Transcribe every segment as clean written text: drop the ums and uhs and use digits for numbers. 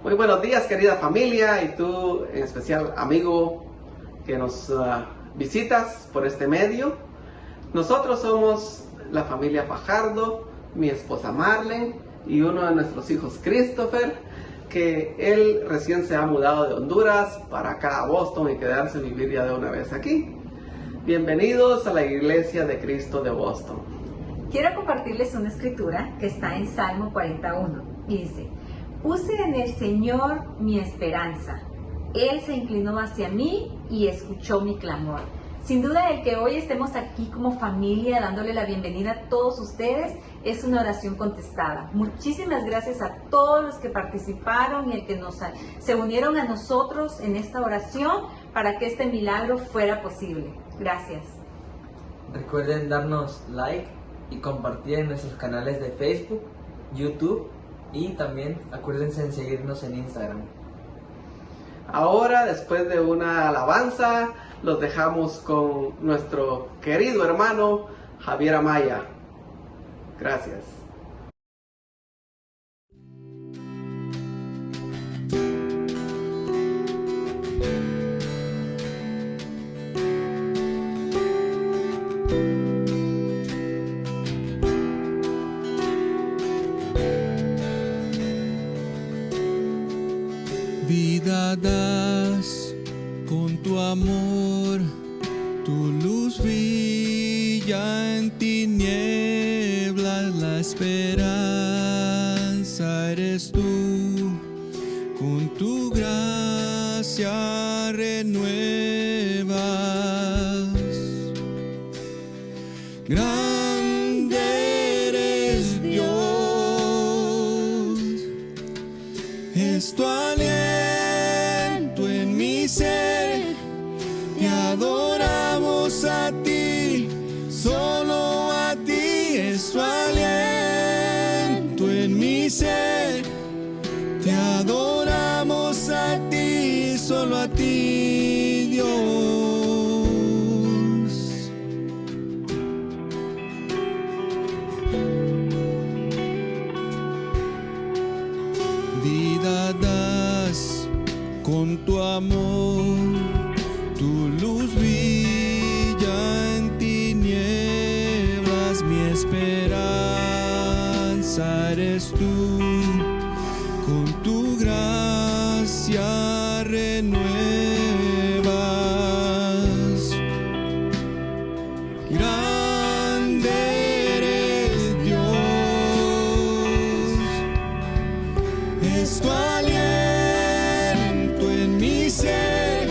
Muy buenos días, querida familia, y tú, en especial amigo que nos visitas por este medio. Nosotros somos la familia Fajardo, mi esposa Marlene y uno de nuestros hijos, Christopher, que él recién se ha mudado de Honduras para acá a Boston y quedarse a vivir ya de una vez aquí. Bienvenidos a la Iglesia de Cristo de Boston. Quiero compartirles una escritura que está en Salmo 41 y dice: puse en el Señor mi esperanza. Él se inclinó hacia mí y escuchó mi clamor. Sin duda, el que hoy estemos aquí como familia dándole la bienvenida a todos ustedes es una oración contestada. Muchísimas gracias a todos los que participaron y el que se unieron a nosotros en esta oración para que este milagro fuera posible. Gracias. Recuerden darnos like y compartir en nuestros canales de Facebook, YouTube y también acuérdense en seguirnos en Instagram. Ahora, después de una alabanza, los dejamos con nuestro querido hermano Javier Amaya. Gracias. Vida das con tu amor, tu luz brilla en tinieblas, la esperanza eres tú, con tu gracia renuevas. Grande eres Dios, es tu aliento en mi ser, te adoramos a ti, solo a ti, es tu aliento en mi ser, te adoramos a ti, solo a ti, Dios. Vida das con tu amor, tu luz brilla en tinieblas, mi esperanza eres tú, con tu gracia renuevas. Grande eres Dios, es tu aliento en mi ser,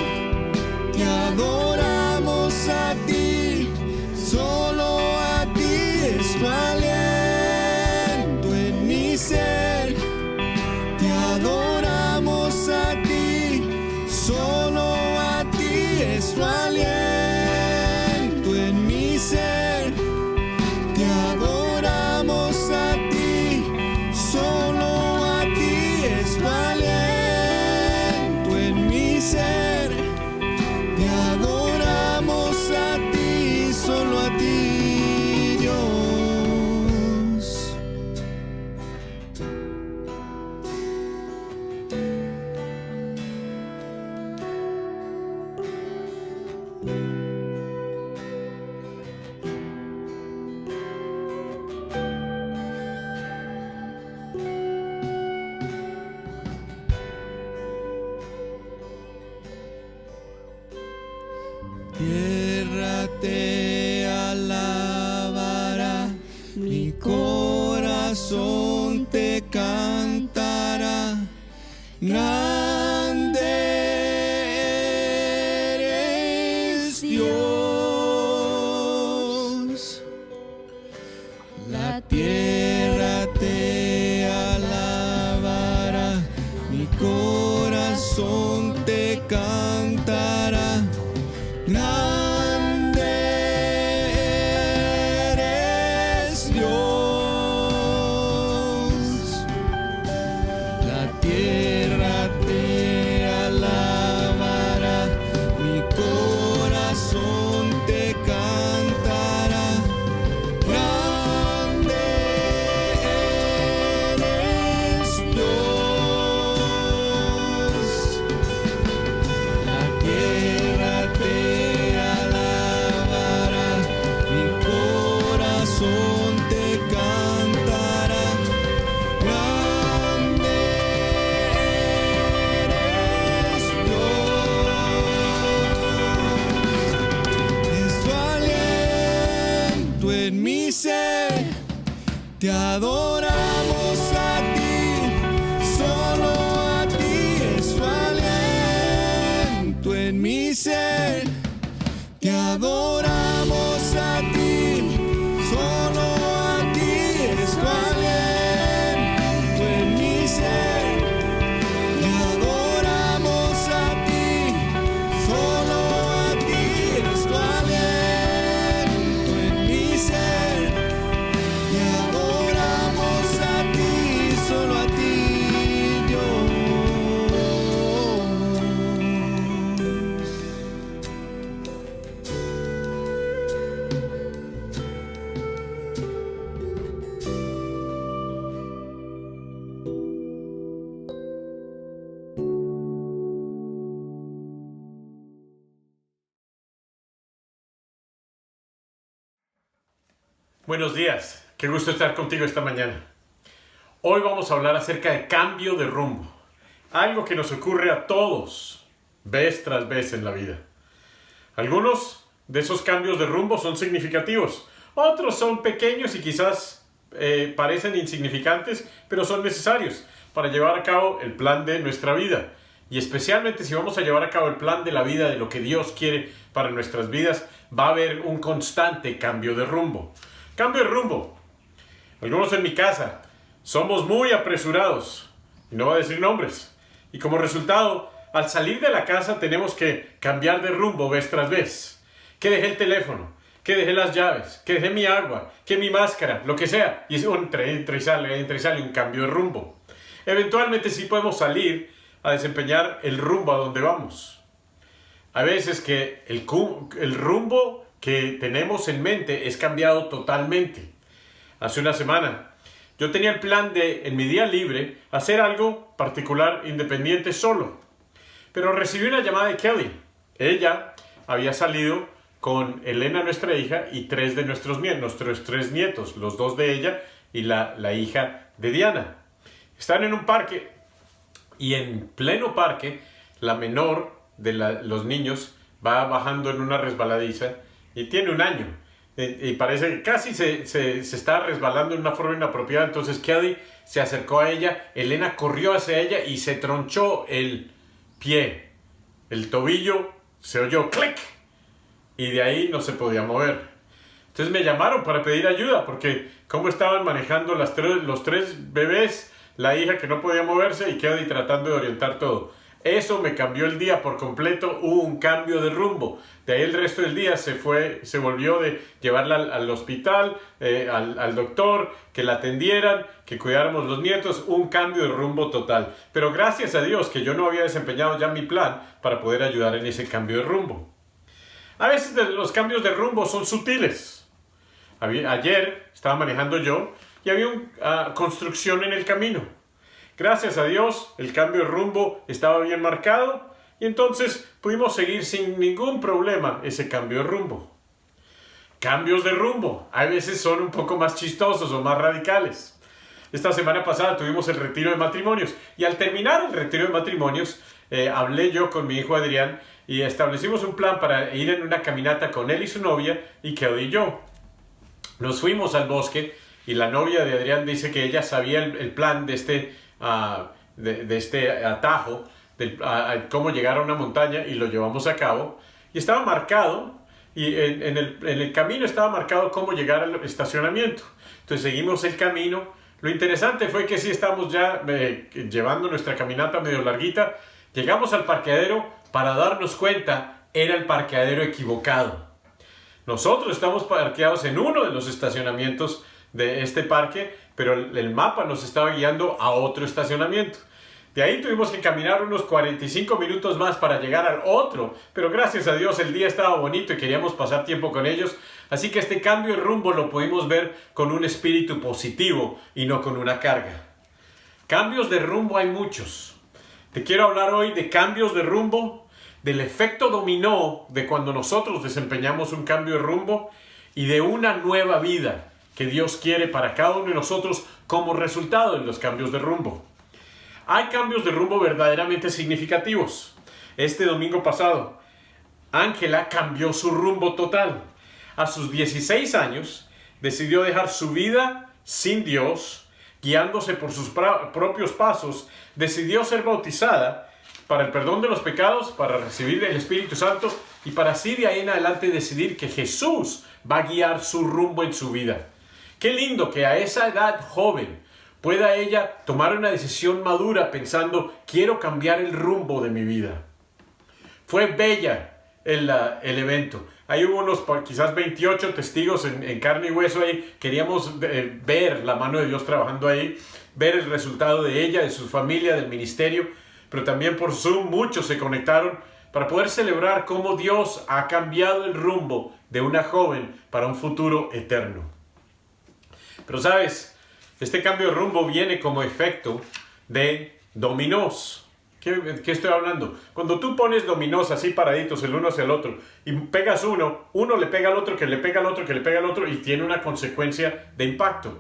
te adoramos a ti, solo a ti, es tu aliento en mi ser, te adoramos a ti, solo a ti, es tu aliento en mi ser, te adoramos a ti, solo a ti, es tu aliento en mi ser, te adoramos a ti, solo a ti, Dios. Tierra te alabará, mi corazón te cantará. Grande eres Dios, la tierra te alabará, mi corazón te cantará. Grande eres Dios, la tierra te adoramos a ti, solo a ti es tu aliento en mi ser. Te adoramos a ti, solo a ti es tu aliento en mi ser. Te adoramos a ti, solo a ti es tu aliento en mi ser. Te adoramos a ti, solo a ti, Dios. Buenos días, qué gusto estar contigo esta mañana. Hoy vamos a hablar acerca de cambio de rumbo, algo que nos ocurre a todos, vez tras vez en la vida. Algunos de esos cambios de rumbo son significativos, otros son pequeños y quizás parecen insignificantes, pero son necesarios para llevar a cabo el plan de nuestra vida. Y especialmente si vamos a llevar a cabo el plan de la vida, de lo que Dios quiere para nuestras vidas, va a haber un constante cambio de rumbo. Cambio de rumbo. Algunos en mi casa somos muy apresurados, y no voy a decir nombres, y como resultado, al salir de la casa tenemos que cambiar de rumbo vez tras vez. Que dejé el teléfono, que dejé las llaves, que dejé mi agua, que mi máscara, lo que sea, y entra y sale un cambio de rumbo. Eventualmente sí podemos salir a desempeñar el rumbo a donde vamos. A veces que el rumbo que tenemos en mente es cambiado totalmente. Hace una semana yo tenía el plan de, en mi día libre, hacer algo particular independiente solo. Pero recibí una llamada de Kelly. Ella había salido con Elena, nuestra hija, y tres de nuestros tres nietos, los dos de ella y la hija de Diana. Están en un parque y en pleno parque la menor de los niños va bajando en una resbaladiza y tiene 1 año. Y parece que casi se está resbalando de una forma inapropiada. Entonces Kelly se acercó a ella, Elena corrió hacia ella y se tronchó el pie. El tobillo se oyó clic y de ahí no se podía mover. Entonces me llamaron para pedir ayuda porque cómo estaban manejando los tres bebés, la hija que no podía moverse y Kelly tratando de orientar todo. Eso me cambió el día por completo, hubo un cambio de rumbo. De ahí el resto del día se volvió de llevarla al hospital, al doctor, que la atendieran, que cuidáramos los nietos, un cambio de rumbo total. Pero gracias a Dios que yo no había desempeñado ya mi plan para poder ayudar en ese cambio de rumbo. A veces los cambios de rumbo son sutiles. Ayer estaba manejando yo y había una construcción en el camino. Gracias a Dios, el cambio de rumbo estaba bien marcado y entonces pudimos seguir sin ningún problema ese cambio de rumbo. Cambios de rumbo, a veces son un poco más chistosos o más radicales. Esta semana pasada tuvimos el retiro de matrimonios y al terminar el retiro de matrimonios hablé yo con mi hijo Adrián y establecimos un plan para ir en una caminata con él y su novia y Kelly y yo. Nos fuimos al bosque y la novia de Adrián dice que ella sabía el plan de este atajo, cómo llegar a una montaña y lo llevamos a cabo. Y estaba marcado, y en el camino estaba marcado cómo llegar al estacionamiento. Entonces seguimos el camino. Lo interesante fue que sí estábamos ya llevando nuestra caminata medio larguita. Llegamos al parqueadero para darnos cuenta, era el parqueadero equivocado. Nosotros estamos parqueados en uno de los estacionamientos de este parque, pero el mapa nos estaba guiando a otro estacionamiento. De ahí tuvimos que caminar unos 45 minutos más para llegar al otro, pero gracias a Dios el día estaba bonito y queríamos pasar tiempo con ellos, así que este cambio de rumbo lo pudimos ver con un espíritu positivo y no con una carga. Cambios de rumbo hay muchos. Te quiero hablar hoy de cambios de rumbo, del efecto dominó de cuando nosotros desempeñamos un cambio de rumbo y de una nueva vida que Dios quiere para cada uno de nosotros como resultado de los cambios de rumbo. Hay cambios de rumbo verdaderamente significativos. Este domingo pasado, Ángela cambió su rumbo total. A sus 16 años, decidió dejar su vida sin Dios, guiándose por sus propios pasos, decidió ser bautizada para el perdón de los pecados, para recibir el Espíritu Santo y para así de ahí en adelante decidir que Jesús va a guiar su rumbo en su vida. Qué lindo que a esa edad joven pueda ella tomar una decisión madura pensando, quiero cambiar el rumbo de mi vida. Fue bella el evento. Ahí hubo unos quizás 28 testigos en carne y hueso ahí. Queríamos ver la mano de Dios trabajando ahí, ver el resultado de ella, de su familia, del ministerio, pero también por Zoom muchos se conectaron para poder celebrar cómo Dios ha cambiado el rumbo de una joven para un futuro eterno. Pero sabes, este cambio de rumbo viene como efecto de dominós. ¿Qué estoy hablando? Cuando tú pones dominós así paraditos el uno hacia el otro y pegas uno le pega al otro, que le pega al otro, que le pega al otro y tiene una consecuencia de impacto.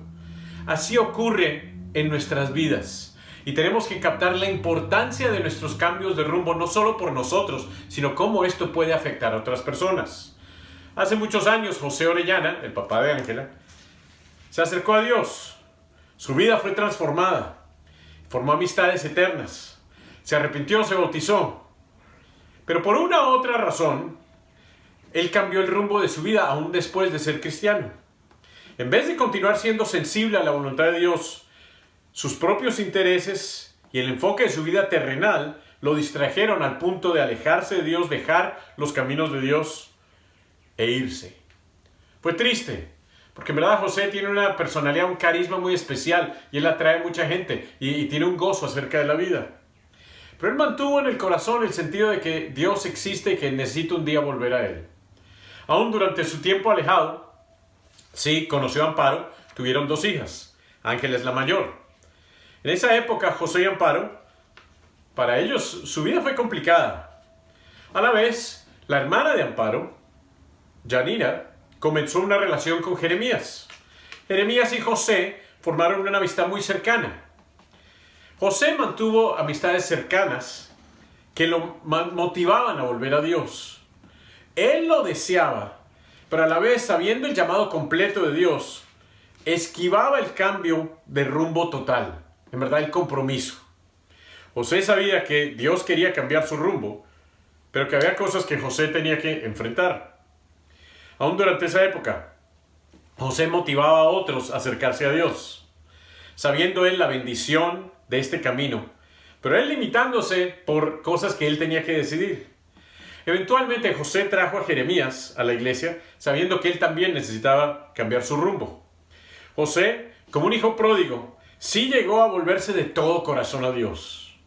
Así ocurre en nuestras vidas y tenemos que captar la importancia de nuestros cambios de rumbo no solo por nosotros, sino cómo esto puede afectar a otras personas. Hace muchos años José Orellana, el papá de Ángela, se acercó a Dios. Su vida fue transformada, formó amistades eternas. Se arrepintió, se bautizó. Pero por una u otra razón, él cambió el rumbo de su vida aún después de ser cristiano. En vez de continuar siendo sensible a la voluntad de Dios, sus propios intereses y el enfoque de su vida terrenal lo distrajeron al punto de alejarse de Dios, dejar los caminos de Dios e irse. Fue triste, porque en verdad José tiene una personalidad, un carisma muy especial y él atrae a mucha gente y tiene un gozo acerca de la vida. Pero él mantuvo en el corazón el sentido de que Dios existe y que necesita un día volver a Él. Aún durante su tiempo alejado, sí, conoció a Amparo, tuvieron 2 hijas. Ángela es la mayor. En esa época, José y Amparo, para ellos su vida fue complicada. A la vez, la hermana de Amparo, Yanira, comenzó una relación con Jeremías. Jeremías y José formaron una amistad muy cercana. José mantuvo amistades cercanas que lo motivaban a volver a Dios. Él lo deseaba, pero a la vez, sabiendo el llamado completo de Dios, esquivaba el cambio de rumbo total, en verdad el compromiso. José sabía que Dios quería cambiar su rumbo, pero que había cosas que José tenía que enfrentar. Aún durante esa época, José motivaba a otros a acercarse a Dios, sabiendo él la bendición de este camino, pero él limitándose por cosas que él tenía que decidir. Eventualmente José trajo a Jeremías a la iglesia, sabiendo que él también necesitaba cambiar su rumbo. José, como un hijo pródigo, sí llegó a volverse de todo corazón a Dios.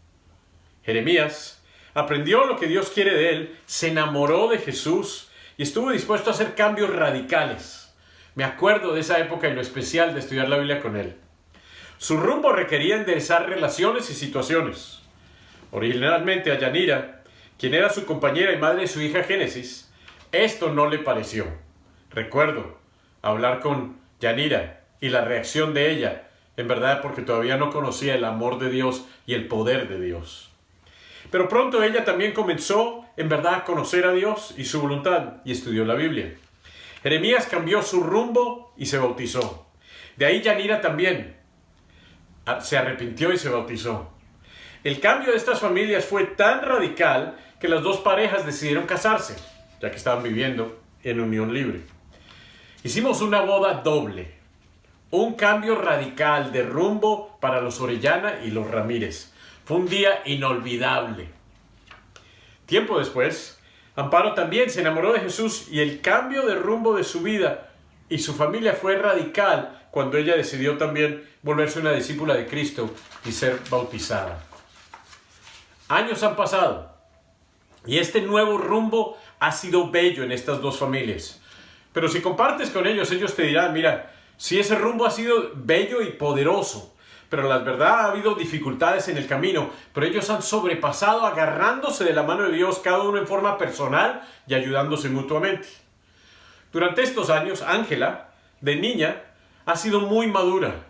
Jeremías aprendió lo que Dios quiere de él, se enamoró de Jesús y estuvo dispuesto a hacer cambios radicales. Me acuerdo de esa época y lo especial de estudiar la Biblia con él. Su rumbo requería enderezar relaciones y situaciones. Originalmente a Yanira, quien era su compañera y madre de su hija Génesis, esto no le pareció. Recuerdo hablar con Yanira y la reacción de ella, en verdad porque todavía no conocía el amor de Dios y el poder de Dios. Pero pronto ella también comenzó en verdad a conocer a Dios y su voluntad y estudió la Biblia. Jeremías cambió su rumbo y se bautizó. De ahí Yanira también se arrepintió y se bautizó. El cambio de estas familias fue tan radical que las 2 parejas decidieron casarse, ya que estaban viviendo en unión libre. Hicimos una boda doble, un cambio radical de rumbo para los Orellana y los Ramírez. Fue un día inolvidable. Tiempo después, Amparo también se enamoró de Jesús y el cambio de rumbo de su vida y su familia fue radical cuando ella decidió también volverse una discípula de Cristo y ser bautizada. Años han pasado y este nuevo rumbo ha sido bello en estas 2 familias. Pero si compartes con ellos, ellos te dirán, mira, sí, ese rumbo ha sido bello y poderoso, pero la verdad ha habido dificultades en el camino, pero ellos han sobrepasado agarrándose de la mano de Dios, cada uno en forma personal y ayudándose mutuamente. Durante estos años, Ángela, de niña, ha sido muy madura,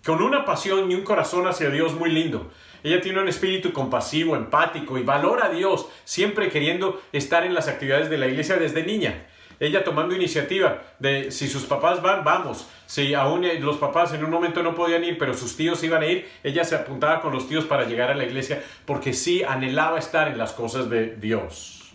con una pasión y un corazón hacia Dios muy lindo. Ella tiene un espíritu compasivo, empático y valora a Dios, siempre queriendo estar en las actividades de la iglesia desde niña. ella tomando iniciativa de si sus papás van, vamos. Si aún los papás en un momento no podían ir, pero sus tíos iban a ir, ella se apuntaba con los tíos para llegar a la iglesia porque sí anhelaba estar en las cosas de Dios.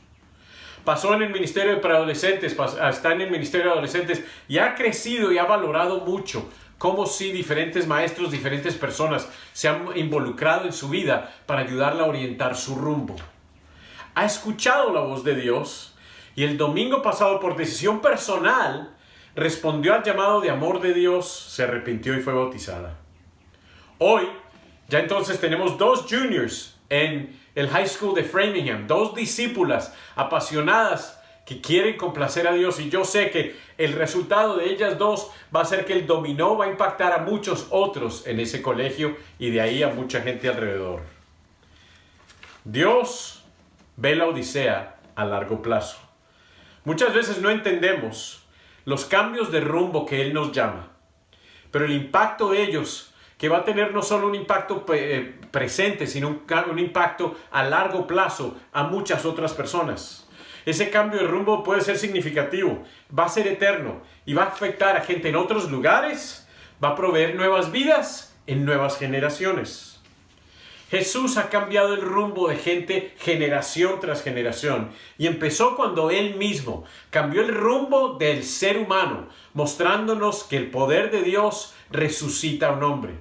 Pasó en el ministerio de preadolescentes, está en el ministerio de adolescentes y ha crecido y ha valorado mucho cómo sí diferentes maestros, diferentes personas se han involucrado en su vida para ayudarla a orientar su rumbo. Ha escuchado la voz de Dios y el domingo pasado, por decisión personal, respondió al llamado de amor de Dios, se arrepintió y fue bautizada. Hoy, ya entonces tenemos 2 juniors en el High School de Framingham, 2 discípulas apasionadas que quieren complacer a Dios, y yo sé que el resultado de ellas 2 va a ser que el dominó va a impactar a muchos otros en ese colegio y de ahí a mucha gente alrededor. Dios ve la odisea a largo plazo. Muchas veces no entendemos los cambios de rumbo que Él nos llama, pero el impacto de ellos, que va a tener no solo un impacto presente, sino un impacto a largo plazo a muchas otras personas. Ese cambio de rumbo puede ser significativo, va a ser eterno y va a afectar a gente en otros lugares, va a proveer nuevas vidas en nuevas generaciones. Jesús ha cambiado el rumbo de gente generación tras generación y empezó cuando Él mismo cambió el rumbo del ser humano, mostrándonos que el poder de Dios resucita a un hombre.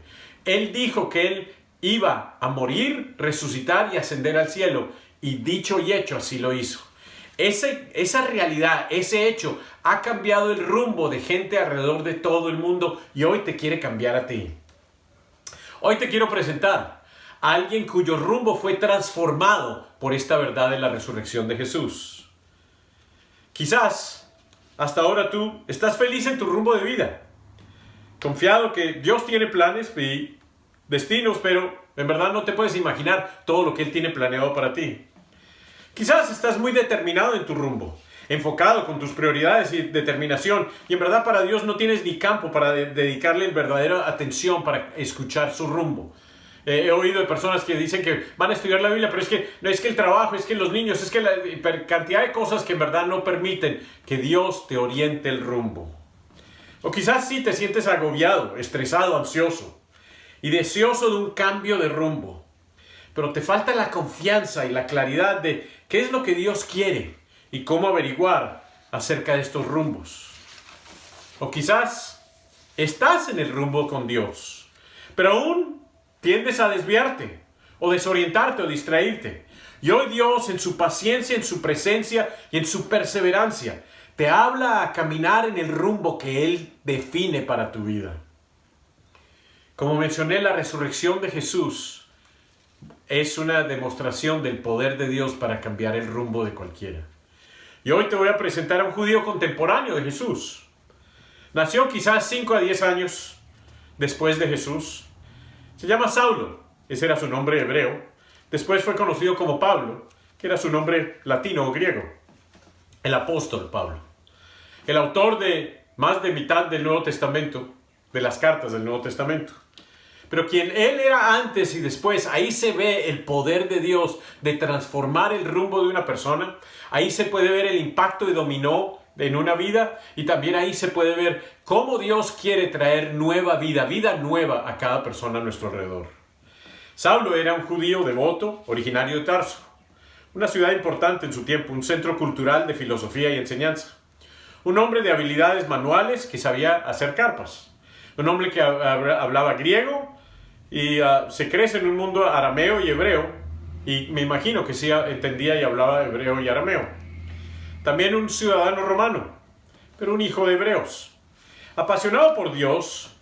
Él dijo que Él iba a morir, resucitar y ascender al cielo, y dicho y hecho así lo hizo. Esa realidad, ese hecho ha cambiado el rumbo de gente alrededor de todo el mundo y hoy te quiere cambiar a ti. Hoy te quiero presentar a alguien cuyo rumbo fue transformado por esta verdad de la resurrección de Jesús. Quizás hasta ahora tú estás feliz en tu rumbo de vida, confiado que Dios tiene planes y destinos, pero en verdad no te puedes imaginar todo lo que Él tiene planeado para ti. Quizás estás muy determinado en tu rumbo, enfocado con tus prioridades y determinación, y en verdad para Dios no tienes ni campo para dedicarle verdadera atención para escuchar su rumbo. He oído de personas que dicen que van a estudiar la Biblia, pero es que el trabajo, es que los niños, es que la cantidad de cosas que en verdad no permiten que Dios te oriente el rumbo. O quizás sí te sientes agobiado, estresado, ansioso y deseoso de un cambio de rumbo, pero te falta la confianza y la claridad de qué es lo que Dios quiere y cómo averiguar acerca de estos rumbos. O quizás estás en el rumbo con Dios, pero aún tiendes a desviarte, o desorientarte, o distraerte. Y hoy Dios, en su paciencia, en su presencia y en su perseverancia, te habla a caminar en el rumbo que Él define para tu vida. Como mencioné, la resurrección de Jesús es una demostración del poder de Dios para cambiar el rumbo de cualquiera. Y hoy te voy a presentar a un judío contemporáneo de Jesús. Nació quizás 5 a 10 años después de Jesús. Se llama Saulo, ese era su nombre hebreo. Después fue conocido como Pablo, que era su nombre latino o griego. El apóstol Pablo. El autor de más de mitad del Nuevo Testamento, de las cartas del Nuevo Testamento. Pero quien él era antes y después, ahí se ve el poder de Dios de transformar el rumbo de una persona. Ahí se puede ver el impacto de dominó en una vida, y también ahí se puede ver cómo Dios quiere traer nueva vida nueva a cada persona a nuestro alrededor. Saulo era un judío devoto, originario de Tarso, una ciudad importante en su tiempo, un centro cultural de filosofía y enseñanza. Un hombre de habilidades manuales que sabía hacer carpas. Un hombre que hablaba griego y se crece en un mundo arameo y hebreo, y me imagino que sí entendía y hablaba hebreo y arameo. También un ciudadano romano, pero un hijo de hebreos. Apasionado por Dios,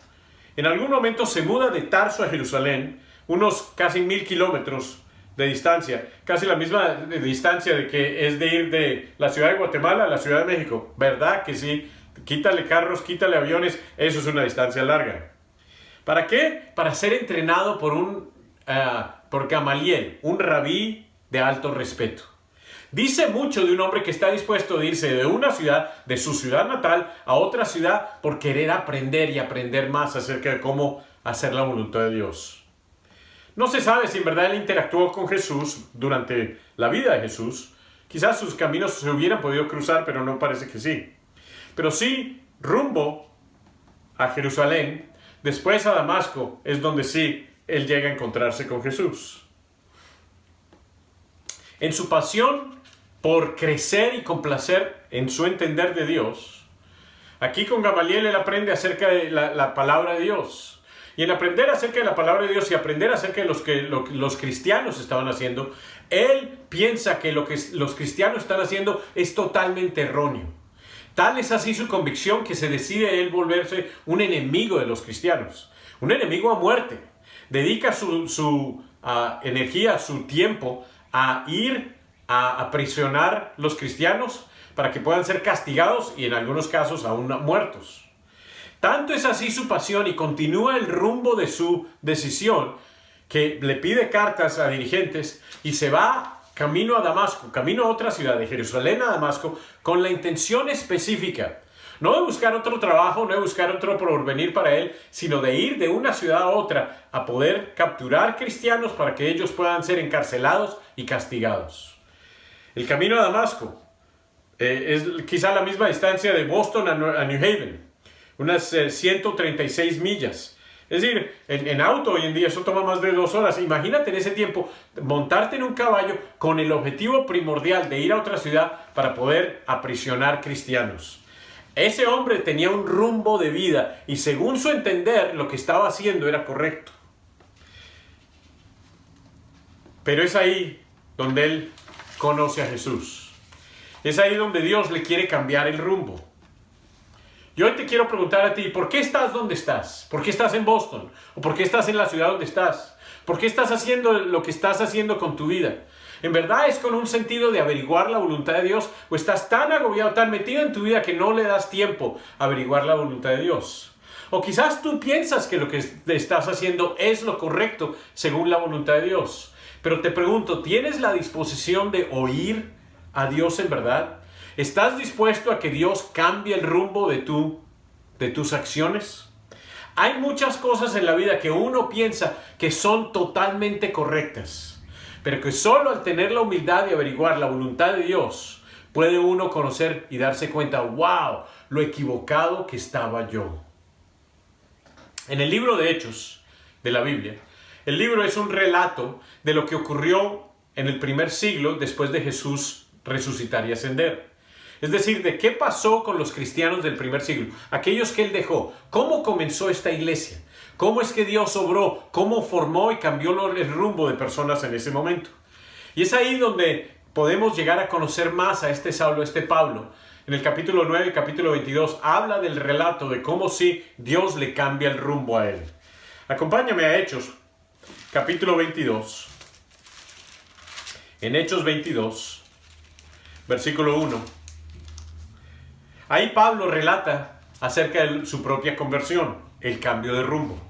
en algún momento se muda de Tarso a Jerusalén, unos casi 1000 kilómetros de distancia, casi la misma distancia de que es de ir de la ciudad de Guatemala a la ciudad de México. ¿Verdad que sí? Quítale carros, quítale aviones, eso es una distancia larga. ¿Para qué? Para ser entrenado por Gamaliel, un rabí de alto respeto. Dice mucho de un hombre que está dispuesto a irse de una ciudad, de su ciudad natal, a otra ciudad por querer aprender y aprender más acerca de cómo hacer la voluntad de Dios. No se sabe si en verdad él interactuó con Jesús durante la vida de Jesús. Quizás sus caminos se hubieran podido cruzar, pero no parece que sí. Pero sí, rumbo a Jerusalén, después a Damasco, es donde sí él llega a encontrarse con Jesús. En su pasión por crecer y complacer en su entender de Dios, aquí con Gamaliel él aprende acerca de la palabra de Dios. Y en aprender acerca de la palabra de Dios y aprender acerca de lo que los cristianos estaban haciendo, él piensa que lo que los cristianos están haciendo es totalmente erróneo. Tal es así su convicción que se decide él volverse un enemigo de los cristianos, un enemigo a muerte. Dedica su energía, su tiempo a ir a aprisionar los cristianos para que puedan ser castigados y en algunos casos aún muertos. Tanto es así su pasión y continúa el rumbo de su decisión que le pide cartas a dirigentes y se va camino a Damasco, camino a otra ciudad, de Jerusalén a Damasco, con la intención específica, no de buscar otro trabajo, no de buscar otro porvenir para él, sino de ir de una ciudad a otra a poder capturar cristianos para que ellos puedan ser encarcelados y castigados. El camino a Damasco es quizá la misma distancia de Boston a New Haven, unas 136 millas. Es decir, en auto hoy en día eso toma más de 2 horas. Imagínate en ese tiempo montarte en un caballo con el objetivo primordial de ir a otra ciudad para poder aprisionar cristianos. Ese hombre tenía un rumbo de vida y según su entender lo que estaba haciendo era correcto. Pero es ahí donde él conoce a Jesús. Es ahí donde Dios le quiere cambiar el rumbo. Yo hoy te quiero preguntar a ti, ¿por qué estás donde estás? ¿Por qué estás en Boston? ¿O por qué estás en la ciudad donde estás? ¿Por qué estás haciendo lo que estás haciendo con tu vida? ¿En verdad es con un sentido de averiguar la voluntad de Dios? ¿O estás tan agobiado, tan metido en tu vida que no le das tiempo a averiguar la voluntad de Dios? O quizás tú piensas que lo que estás haciendo es lo correcto según la voluntad de Dios. Pero te pregunto, ¿tienes la disposición de oír a Dios en verdad? ¿Estás dispuesto a que Dios cambie el rumbo de tus acciones? Hay muchas cosas en la vida que uno piensa que son totalmente correctas, pero que solo al tener la humildad de averiguar la voluntad de Dios, puede uno conocer y darse cuenta, wow, lo equivocado que estaba yo. En el libro de Hechos de la Biblia, el libro es un relato de lo que ocurrió en el primer siglo después de Jesús resucitar y ascender. Es decir, de qué pasó con los cristianos del primer siglo, aquellos que él dejó, cómo comenzó esta iglesia, cómo es que Dios obró, cómo formó y cambió el rumbo de personas en ese momento. Y es ahí donde podemos llegar a conocer más a este Saulo, este Pablo. En el capítulo 9 y capítulo 22 habla del relato de cómo sí Dios le cambia el rumbo a él. Acompáñame a Hechos, capítulo 22. En Hechos 22, versículo 1. Ahí Pablo relata acerca de su propia conversión, el cambio de rumbo.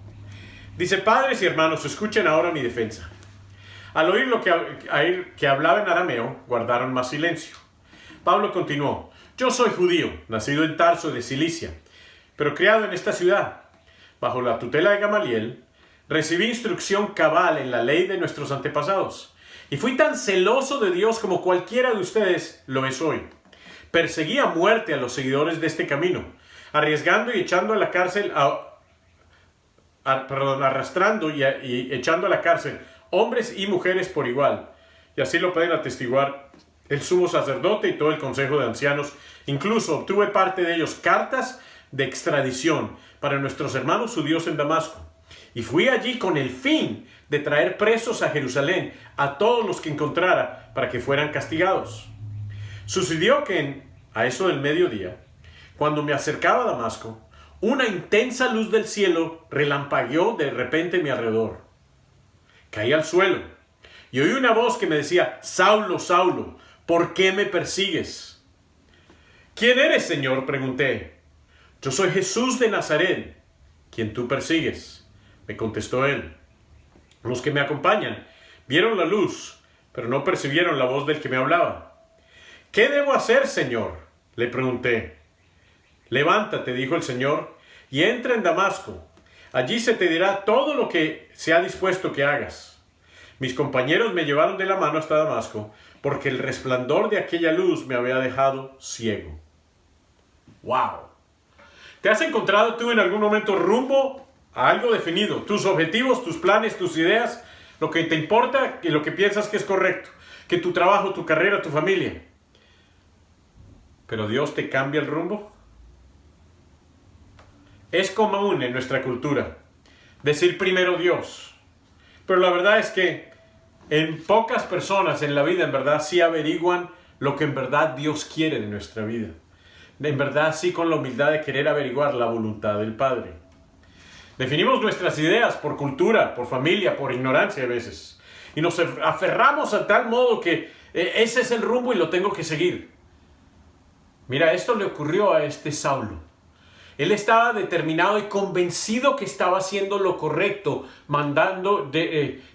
Dice, padres y hermanos, escuchen ahora mi defensa. Al oír lo que hablaba en arameo, guardaron más silencio. Pablo continuó, yo soy judío, nacido en Tarso de Cilicia, pero criado en esta ciudad. Bajo la tutela de Gamaliel, recibí instrucción cabal en la ley de nuestros antepasados, y fui tan celoso de Dios como cualquiera de ustedes lo es hoy. Perseguí a muerte a los seguidores de este camino, arriesgando y echando a la cárcel, arrastrando y echando a la cárcel hombres y mujeres por igual. Y así lo pueden atestiguar el sumo sacerdote y todo el consejo de ancianos. Incluso obtuve parte de ellos cartas de extradición para nuestros hermanos judíos en Damasco. Y fui allí con el fin de traer presos a Jerusalén a todos los que encontrara para que fueran castigados. Sucedió que a eso del mediodía, cuando me acercaba a Damasco, una intensa luz del cielo relampagueó de repente en mi alrededor. Caí al suelo y oí una voz que me decía, Saulo, Saulo, ¿por qué me persigues? ¿Quién eres, Señor?, pregunté. Yo soy Jesús de Nazaret, quien tú persigues, me contestó él. Los que me acompañan vieron la luz, pero no percibieron la voz del que me hablaba. ¿Qué debo hacer, Señor?, le pregunté. Levántate, dijo el Señor, y entra en Damasco. Allí se te dirá todo lo que se ha dispuesto que hagas. Mis compañeros me llevaron de la mano hasta Damasco, porque el resplandor de aquella luz me había dejado ciego. ¡Wow! ¿Te has encontrado tú en algún momento rumbo a algo definido? Tus objetivos, tus planes, tus ideas, lo que te importa y lo que piensas que es correcto, que tu trabajo, tu carrera, tu familia. ¿Pero Dios te cambia el rumbo? Es común en nuestra cultura decir primero Dios, pero la verdad es que en pocas personas en la vida en verdad sí averiguan lo que en verdad Dios quiere de nuestra vida. En verdad sí, con la humildad de querer averiguar la voluntad del Padre. Definimos nuestras ideas por cultura, por familia, por ignorancia a veces. Y nos aferramos a tal modo que ese es el rumbo y lo tengo que seguir. Mira, esto le ocurrió a este Saulo. Él estaba determinado y convencido que estaba haciendo lo correcto,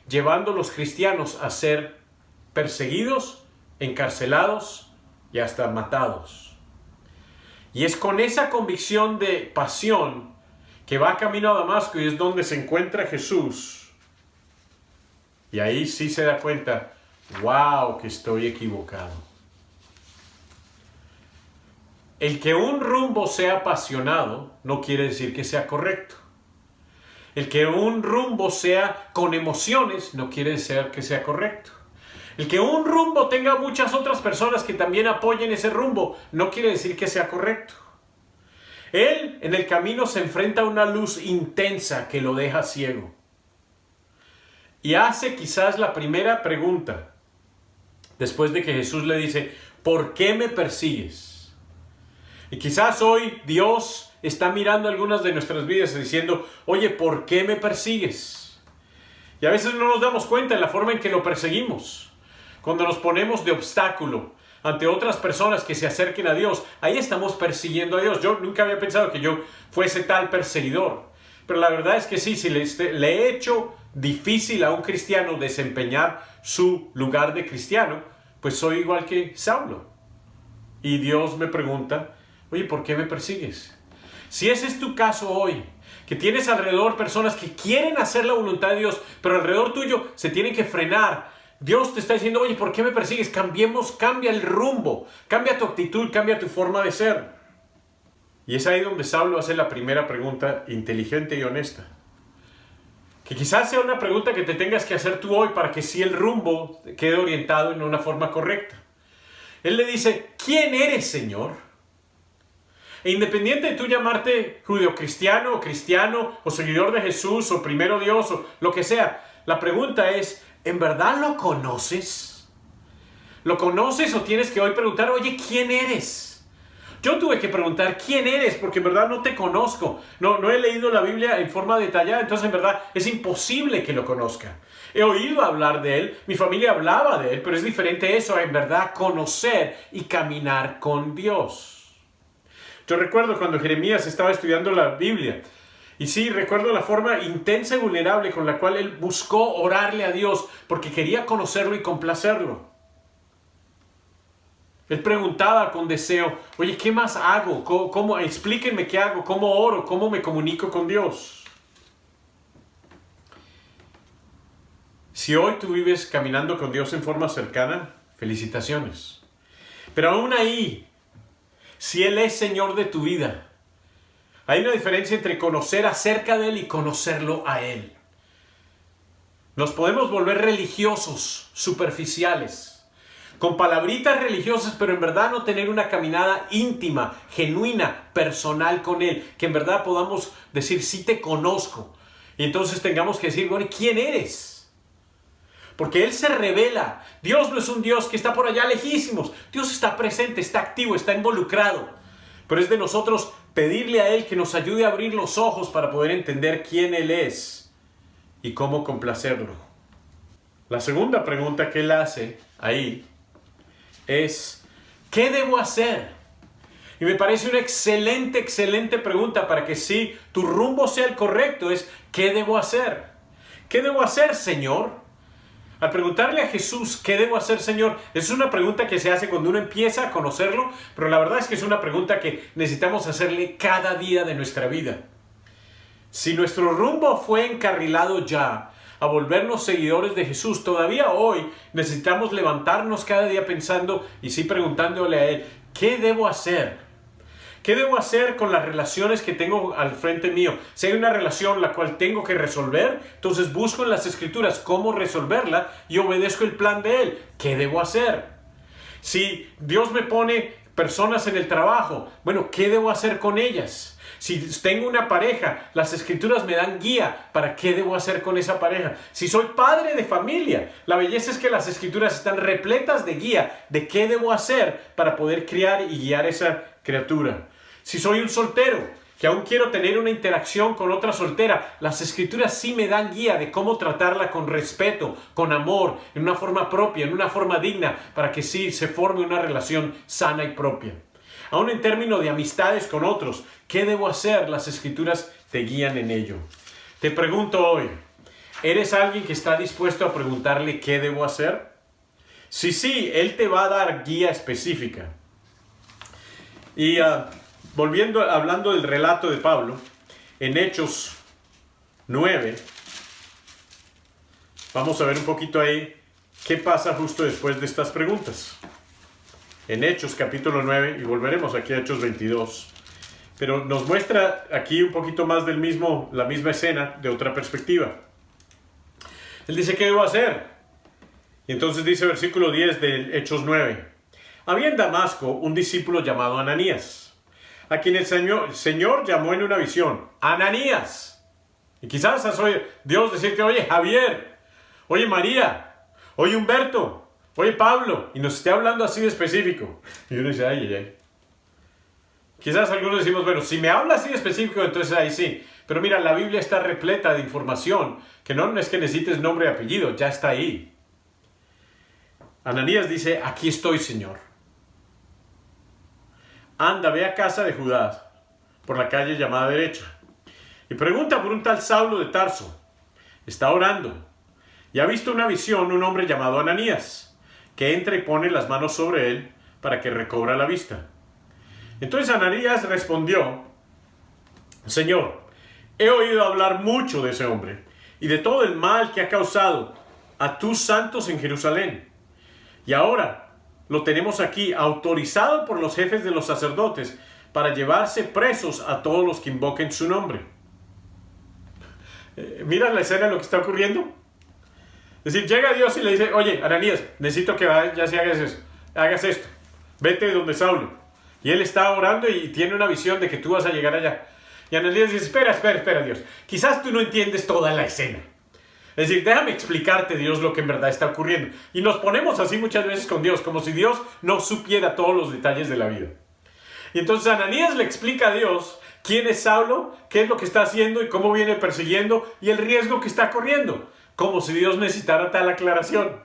llevando a los cristianos a ser perseguidos, encarcelados y hasta matados. Y es con esa convicción de pasión que va camino a Damasco y es donde se encuentra Jesús. Y ahí sí se da cuenta, wow, que estoy equivocado. El que un rumbo sea apasionado no quiere decir que sea correcto. El que un rumbo sea con emociones no quiere decir que sea correcto. El que un rumbo tenga muchas otras personas que también apoyen ese rumbo no quiere decir que sea correcto. Él en el camino se enfrenta a una luz intensa que lo deja ciego. Y hace quizás la primera pregunta después de que Jesús le dice, ¿por qué me persigues? Y quizás hoy Dios está mirando algunas de nuestras vidas y diciendo, oye, ¿por qué me persigues? Y a veces no nos damos cuenta de la forma en que lo perseguimos. Cuando nos ponemos de obstáculo ante otras personas que se acerquen a Dios, ahí estamos persiguiendo a Dios. Yo nunca había pensado que yo fuese tal perseguidor. Pero la verdad es que sí, si le he hecho difícil a un cristiano desempeñar su lugar de cristiano, pues soy igual que Saulo. Y Dios me pregunta, oye, ¿por qué me persigues? Si ese es tu caso hoy, que tienes alrededor personas que quieren hacer la voluntad de Dios, pero alrededor tuyo se tienen que frenar. Dios te está diciendo, oye, ¿por qué me persigues? Cambia el rumbo, cambia tu actitud, cambia tu forma de ser. Y es ahí donde Saulo hace la primera pregunta inteligente y honesta. Que quizás sea una pregunta que te tengas que hacer tú hoy para que sí el rumbo quede orientado en una forma correcta. Él le dice, ¿quién eres, Señor? E independiente de tú llamarte judeocristiano o cristiano o seguidor de Jesús o primero Dios o lo que sea, la pregunta es, ¿en verdad lo conoces? ¿Lo conoces o tienes que hoy preguntar, oye, ¿quién eres? Yo tuve que preguntar, ¿quién eres? Porque en verdad no te conozco. No he leído la Biblia en forma detallada, entonces en verdad es imposible que lo conozca. He oído hablar de él, mi familia hablaba de él, pero es diferente eso a en verdad conocer y caminar con Dios. Yo recuerdo cuando Jeremías estaba estudiando la Biblia, y sí, recuerdo la forma intensa y vulnerable con la cual él buscó orarle a Dios porque quería conocerlo y complacerlo. Él preguntaba con deseo, oye, ¿qué más hago? ¿Cómo? Explíquenme qué hago, cómo oro, cómo me comunico con Dios. Si hoy tú vives caminando con Dios en forma cercana, felicitaciones. Pero aún ahí, si Él es Señor de tu vida, hay una diferencia entre conocer acerca de Él y conocerlo a Él. Nos podemos volver religiosos, superficiales, con palabritas religiosas, pero en verdad no tener una caminada íntima, genuina, personal con Él, que en verdad podamos decir, sí te conozco. Y entonces tengamos que decir, bueno, ¿quién eres? Porque Él se revela. Dios no es un Dios que está por allá lejísimos. Dios está presente, está activo, está involucrado. Pero es de nosotros pedirle a Él que nos ayude a abrir los ojos para poder entender quién Él es y cómo complacerlo. La segunda pregunta que Él hace ahí es, ¿qué debo hacer? Y me parece una excelente pregunta para que sí, tu rumbo sea el correcto, es, ¿qué debo hacer? ¿Qué debo hacer, Señor? Al preguntarle a Jesús, ¿qué debo hacer, Señor? Es una pregunta que se hace cuando uno empieza a conocerlo, pero la verdad es que es una pregunta que necesitamos hacerle cada día de nuestra vida. Si nuestro rumbo fue encarrilado ya a volvernos seguidores de Jesús, todavía hoy necesitamos levantarnos cada día pensando y sí preguntándole a Él, ¿qué debo hacer? ¿Qué debo hacer con las relaciones que tengo al frente mío? Si hay una relación la cual tengo que resolver, entonces busco en las Escrituras cómo resolverla y obedezco el plan de Él. ¿Qué debo hacer? Si Dios me pone personas en el trabajo, bueno, ¿qué debo hacer con ellas? Si tengo una pareja, las Escrituras me dan guía para qué debo hacer con esa pareja. Si soy padre de familia, la belleza es que las Escrituras están repletas de guía de qué debo hacer para poder criar y guiar esa criatura. Si soy un soltero, que aún quiero tener una interacción con otra soltera, las Escrituras sí me dan guía de cómo tratarla con respeto, con amor, en una forma propia, en una forma digna, para que sí se forme una relación sana y propia. Aún en términos de amistades con otros, ¿qué debo hacer? Las Escrituras te guían en ello. Te pregunto hoy, ¿eres alguien que está dispuesto a preguntarle qué debo hacer? Si sí, Él te va a dar guía específica. Y hablando del relato de Pablo, en Hechos 9, vamos a ver un poquito ahí qué pasa justo después de estas preguntas. En Hechos capítulo 9, y volveremos aquí a Hechos 22, pero nos muestra aquí un poquito más la misma escena de otra perspectiva. Él dice, ¿qué debo hacer? Y entonces dice versículo 10 de Hechos 9, había en Damasco un discípulo llamado Ananías, a quien el Señor llamó en una visión, Ananías. Y quizás has oído Dios decirte, oye Javier, oye María, oye Humberto, oye Pablo, y nos esté hablando así de específico. Y uno dice, ay. Quizás algunos decimos, bueno, si me habla así de específico, entonces ahí sí. Pero mira, la Biblia está repleta de información, que no es que necesites nombre y apellido, ya está ahí. Ananías dice, aquí estoy, Señor. Anda, ve a casa de Judá, por la calle llamada derecha, y pregunta por un tal Saulo de Tarso. Está orando, y ha visto una visión un hombre llamado Ananías, que entra y pone las manos sobre él para que recobra la vista. Entonces Ananías respondió, Señor, he oído hablar mucho de ese hombre, y de todo el mal que ha causado a tus santos en Jerusalén. Y ahora lo tenemos aquí, autorizado por los jefes de los sacerdotes para llevarse presos a todos los que invoquen su nombre. Mira la escena de lo que está ocurriendo. Es decir, llega Dios y le dice, oye, Ananías, necesito que vayas y hagas esto. Vete donde Saulo. Y él está orando y tiene una visión de que tú vas a llegar allá. Y Ananías dice, espera, Dios. Quizás tú no entiendes toda la escena. Es decir, déjame explicarte, Dios, lo que en verdad está ocurriendo. Y nos ponemos así muchas veces con Dios, como si Dios no supiera todos los detalles de la vida. Y entonces Ananías le explica a Dios quién es Saulo, qué es lo que está haciendo y cómo viene persiguiendo y el riesgo que está corriendo. Como si Dios necesitara tal aclaración.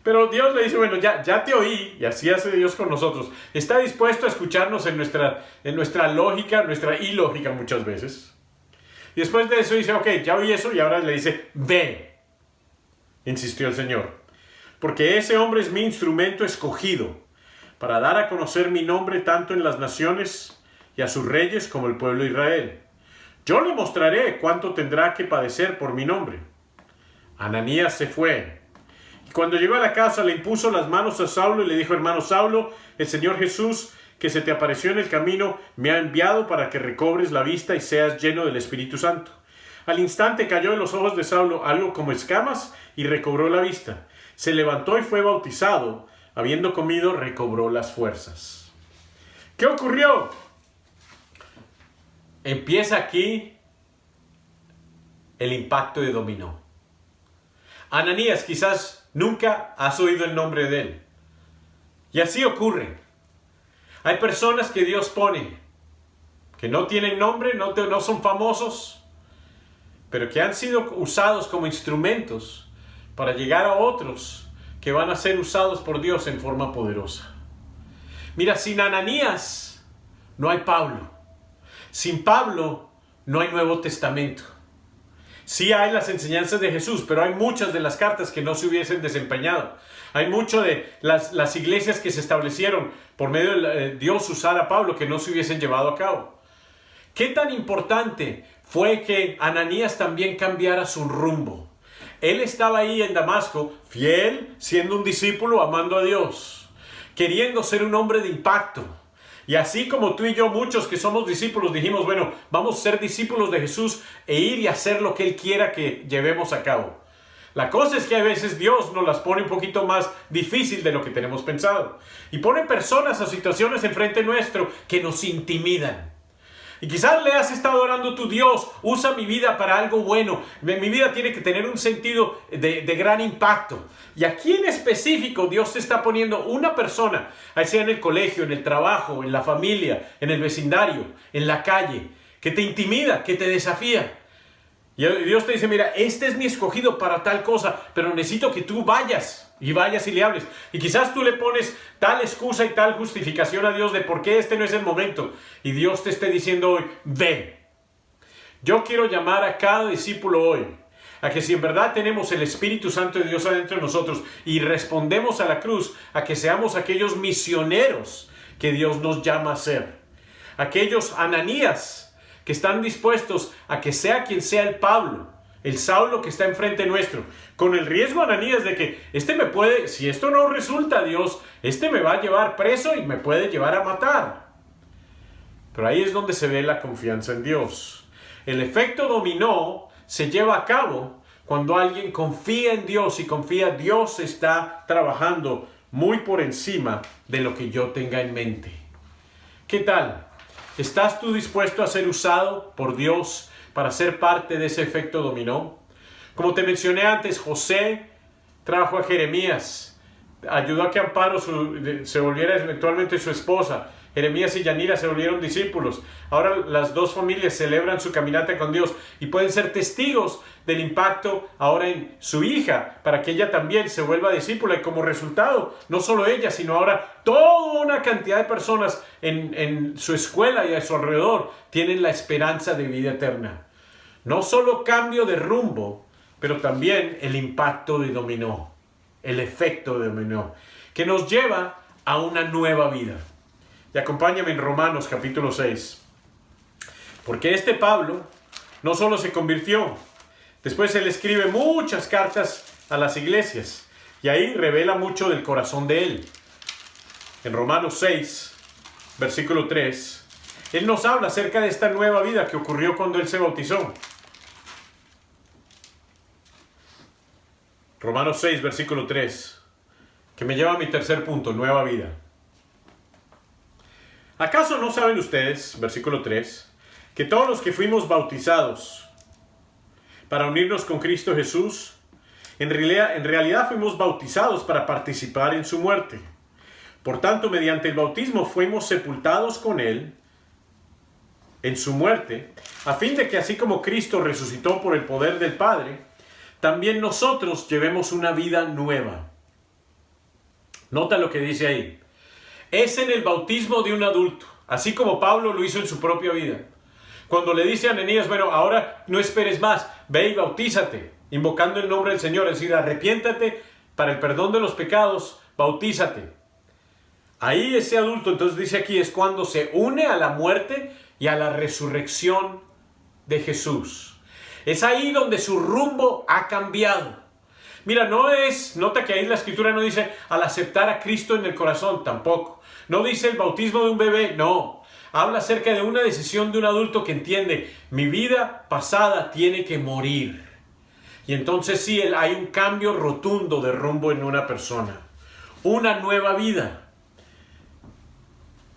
Pero Dios le dice, bueno, ya te oí, y así hace Dios con nosotros. Está dispuesto a escucharnos en nuestra lógica, nuestra ilógica muchas veces. Y después de eso dice, ok, ya oí eso, y ahora le dice, ve, insistió el Señor, porque ese hombre es mi instrumento escogido para dar a conocer mi nombre tanto en las naciones y a sus reyes como el pueblo de Israel. Yo le mostraré cuánto tendrá que padecer por mi nombre. Ananías se fue. Y cuando llegó a la casa le impuso las manos a Saulo y le dijo, hermano Saulo, el Señor Jesús, que se te apareció en el camino, me ha enviado para que recobres la vista y seas lleno del Espíritu Santo. Al instante cayó en los ojos de Saulo algo como escamas y recobró la vista. Se levantó y fue bautizado. Habiendo comido, recobró las fuerzas. ¿Qué ocurrió? Empieza aquí el impacto de dominó. Ananías, quizás nunca has oído el nombre de él. Y así ocurre. Hay personas que Dios pone, que no tienen nombre, no son famosos, pero que han sido usados como instrumentos para llegar a otros que van a ser usados por Dios en forma poderosa. Mira, sin Ananías no hay Pablo. Sin Pablo no hay Nuevo Testamento. Sí hay las enseñanzas de Jesús, pero hay muchas de las cartas que no se hubiesen desempeñado. Hay mucho de las iglesias que se establecieron por medio de Dios usar a Pablo que no se hubiesen llevado a cabo. ¿Qué tan importante fue que Ananías también cambiara su rumbo? Él estaba ahí en Damasco, fiel, siendo un discípulo, amando a Dios, queriendo ser un hombre de impacto. Y así como tú y yo, muchos que somos discípulos, dijimos, bueno, vamos a ser discípulos de Jesús e ir y hacer lo que Él quiera que llevemos a cabo. La cosa es que a veces Dios nos las pone un poquito más difícil de lo que tenemos pensado. Y pone personas o situaciones enfrente nuestro que nos intimidan. Y quizás le has estado orando, tu Dios, usa mi vida para algo bueno. Mi vida tiene que tener un sentido de gran impacto. Y aquí en específico Dios te está poniendo una persona, ahí sea en el colegio, en el trabajo, en la familia, en el vecindario, en la calle, que te intimida, que te desafía. Y Dios te dice, mira, este es mi escogido para tal cosa, pero necesito que tú vayas y le hables. Y quizás tú le pones tal excusa y tal justificación a Dios de por qué este no es el momento. Y Dios te esté diciendo hoy, ve. Yo quiero llamar a cada discípulo hoy a que si en verdad tenemos el Espíritu Santo de Dios adentro de nosotros y respondemos a la cruz, a que seamos aquellos misioneros que Dios nos llama a ser. Aquellos Ananías que están dispuestos a que sea quien sea el Pablo, el Saulo que está enfrente nuestro, con el riesgo, Ananías, de que si esto no resulta, Dios, me va a llevar preso y me puede llevar a matar. Pero ahí es donde se ve la confianza en Dios. El efecto dominó se lleva a cabo cuando alguien confía en Dios y Dios está trabajando muy por encima de lo que yo tenga en mente. ¿Qué tal? ¿Estás tú dispuesto a ser usado por Dios para ser parte de ese efecto dominó? Como te mencioné antes, José trajo a Jeremías, ayudó a que Amparo se volviera eventualmente su esposa. Jeremías y Yanira se volvieron discípulos. Ahora las dos familias celebran su caminata con Dios y pueden ser testigos del impacto ahora en su hija, para que ella también se vuelva discípula. Y como resultado, no solo ella, sino ahora toda una cantidad de personas en su escuela y a su alrededor tienen la esperanza de vida eterna. No solo cambio de rumbo, pero también el impacto de dominó, el efecto de dominó, que nos lleva a una nueva vida. Y acompáñame en Romanos capítulo 6. Porque este Pablo no solo se convirtió, después él escribe muchas cartas a las iglesias y ahí revela mucho del corazón de él. En Romanos 6, versículo 3, él nos habla acerca de esta nueva vida que ocurrió cuando él se bautizó. Romanos 6, versículo 3, que me lleva a mi tercer punto, nueva vida. ¿Acaso no saben ustedes, versículo 3, que todos los que fuimos bautizados para unirnos con Cristo Jesús, en realidad fuimos bautizados para participar en su muerte? Por tanto, mediante el bautismo fuimos sepultados con Él en su muerte, a fin de que así como Cristo resucitó por el poder del Padre, también nosotros llevemos una vida nueva. Nota lo que dice ahí. Es en el bautismo de un adulto, así como Pablo lo hizo en su propia vida. Cuando le dice a Ananías, bueno, ahora no esperes más, ve y bautízate, invocando el nombre del Señor, es decir, arrepiéntate para el perdón de los pecados, bautízate. Ahí ese adulto, entonces dice aquí, es cuando se une a la muerte y a la resurrección de Jesús. Es ahí donde su rumbo ha cambiado. Mira, nota que ahí la escritura no dice al aceptar a Cristo en el corazón, tampoco. No dice el bautismo de un bebé, no. Habla acerca de una decisión de un adulto que entiende, mi vida pasada tiene que morir. Y entonces sí, hay un cambio rotundo de rumbo en una persona. Una nueva vida.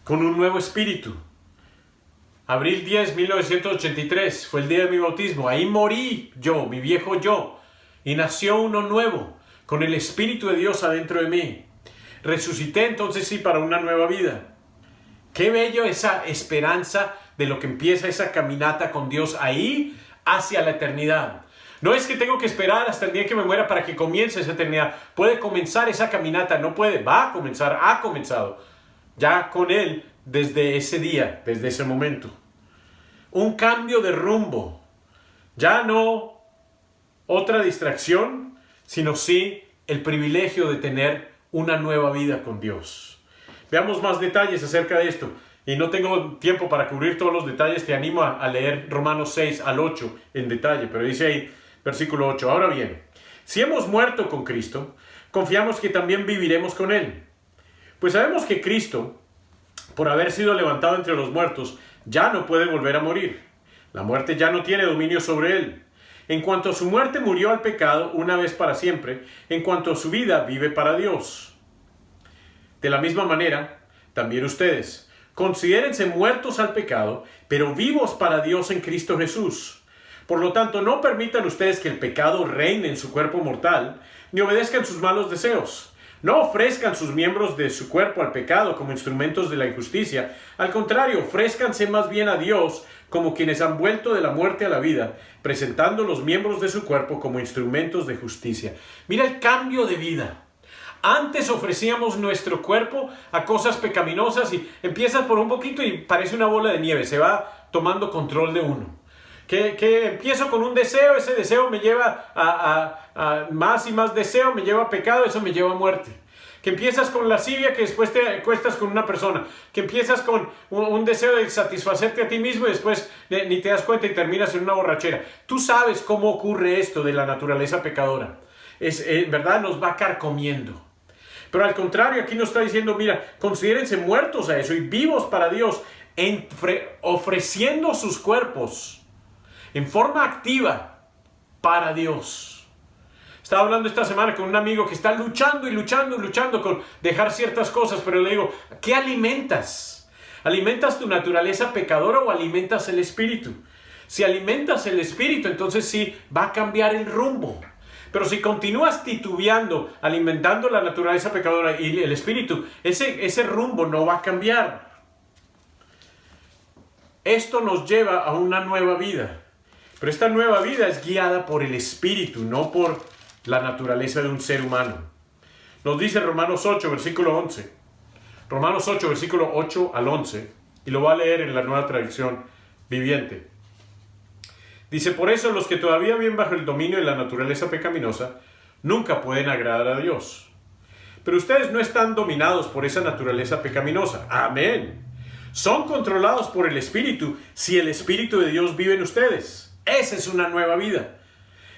Con un nuevo espíritu. Abril 10, 1983 fue el día de mi bautismo. Ahí morí yo, mi viejo yo. Y nació uno nuevo, con el Espíritu de Dios adentro de mí. Resucité entonces sí para una nueva vida. Qué bello esa esperanza de lo que empieza esa caminata con Dios ahí hacia la eternidad. No es que tengo que esperar hasta el día que me muera para que comience esa eternidad. Puede comenzar esa caminata, no puede, va a comenzar, ha comenzado. Ya con Él desde ese día, desde ese momento. Un cambio de rumbo. Ya no otra distracción, sino sí el privilegio de tener una nueva vida con Dios. Veamos más detalles acerca de esto. Y no tengo tiempo para cubrir todos los detalles. Te animo a leer Romanos 6 al 8 en detalle. Pero dice ahí, versículo 8. Ahora bien, Si hemos muerto con Cristo, confiamos que también viviremos con Él. Pues sabemos que Cristo, por haber sido levantado entre los muertos, ya no puede volver a morir. La muerte ya no tiene dominio sobre Él. En cuanto a su muerte murió al pecado una vez para siempre, en cuanto a su vida vive para Dios. De la misma manera, también ustedes, considérense muertos al pecado, pero vivos para Dios en Cristo Jesús. Por lo tanto, no permitan ustedes que el pecado reine en su cuerpo mortal, ni obedezcan sus malos deseos. No ofrezcan sus miembros de su cuerpo al pecado como instrumentos de la injusticia. Al contrario, ofrézcanse más bien a Dios como quienes han vuelto de la muerte a la vida, presentando los miembros de su cuerpo como instrumentos de justicia. Mira el cambio de vida. Antes ofrecíamos nuestro cuerpo a cosas pecaminosas y empiezas por un poquito y parece una bola de nieve, se va tomando control de uno. Que empiezo con un deseo, ese deseo me lleva a más y más deseo, me lleva a pecado, eso me lleva a muerte. Que empiezas con lascivia, que después te acuestas con una persona. Que empiezas con un deseo de satisfacerte a ti mismo y después ni te das cuenta y terminas en una borrachera. Tú sabes cómo ocurre esto de la naturaleza pecadora. ¿Verdad? Nos va carcomiendo. Pero al contrario, aquí nos está diciendo, mira, considérense muertos a eso y vivos para Dios, ofreciendo sus cuerpos en forma activa para Dios. Estaba hablando esta semana con un amigo que está luchando con dejar ciertas cosas, pero le digo, ¿qué alimentas? ¿Alimentas tu naturaleza pecadora o alimentas el espíritu? Si alimentas el espíritu, entonces sí va a cambiar el rumbo. Pero si continúas titubeando, alimentando la naturaleza pecadora y el espíritu, ese rumbo no va a cambiar. Esto nos lleva a una nueva vida. Pero esta nueva vida es guiada por el espíritu, no por la naturaleza de un ser humano. Nos dice Romanos 8, versículo 11. Romanos 8, versículo 8 al 11. Y lo va a leer en la Nueva Traducción Viviente. Dice, por eso los que todavía viven bajo el dominio de la naturaleza pecaminosa nunca pueden agradar a Dios. Pero ustedes no están dominados por esa naturaleza pecaminosa. Amén. Son controlados por el Espíritu si el Espíritu de Dios vive en ustedes. Esa es una nueva vida.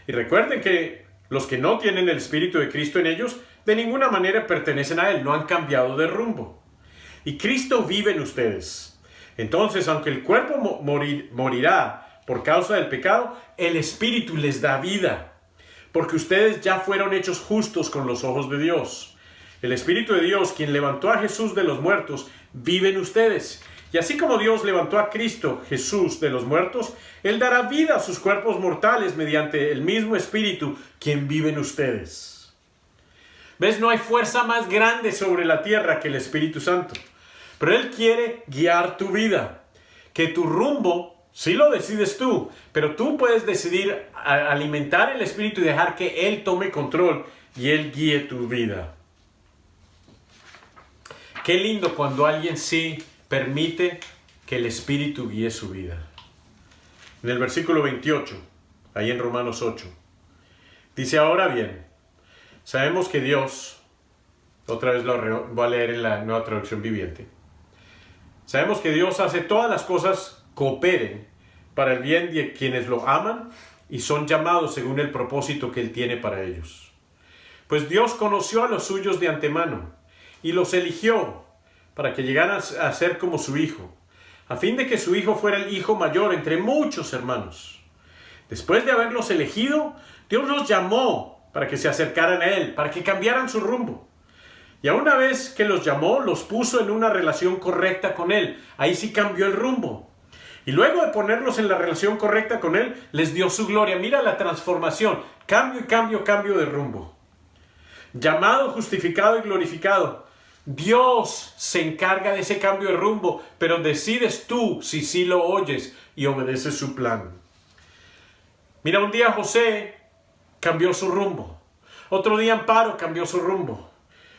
Y recuerden que los que no tienen el Espíritu de Cristo en ellos, de ninguna manera pertenecen a Él, no han cambiado de rumbo. Y Cristo vive en ustedes. Entonces, aunque el cuerpo morirá por causa del pecado, el Espíritu les da vida, porque ustedes ya fueron hechos justos con los ojos de Dios. El Espíritu de Dios, quien levantó a Jesús de los muertos, vive en ustedes. Y así como Dios levantó a Cristo, Jesús, de los muertos, Él dará vida a sus cuerpos mortales mediante el mismo Espíritu, quien vive en ustedes. ¿Ves? No hay fuerza más grande sobre la tierra que el Espíritu Santo. Pero Él quiere guiar tu vida, que tu rumbo sí lo decides tú, pero tú puedes decidir alimentar el Espíritu y dejar que Él tome control y Él guíe tu vida. Qué lindo cuando alguien sí permite que el Espíritu guíe su vida. En el versículo 28, ahí en Romanos 8, dice, ahora bien, sabemos que Dios, otra vez lo voy a leer en la Nueva Traducción Viviente, sabemos que Dios hace todas las cosas cooperen para el bien de quienes lo aman y son llamados según el propósito que Él tiene para ellos. Pues Dios conoció a los suyos de antemano y los eligió para que llegaran a ser como su Hijo, a fin de que su Hijo fuera el hijo mayor entre muchos hermanos. Después de haberlos elegido, Dios los llamó para que se acercaran a Él, para que cambiaran su rumbo. Y a una vez que los llamó, los puso en una relación correcta con Él. Ahí sí cambió el rumbo. Y luego de ponerlos en la relación correcta con Él, les dio su gloria. Mira la transformación. Cambio de rumbo. Llamado, justificado y glorificado. Dios se encarga de ese cambio de rumbo, pero decides tú si sí lo oyes y obedeces su plan. Mira, un día José cambió su rumbo. Otro día Amparo cambió su rumbo.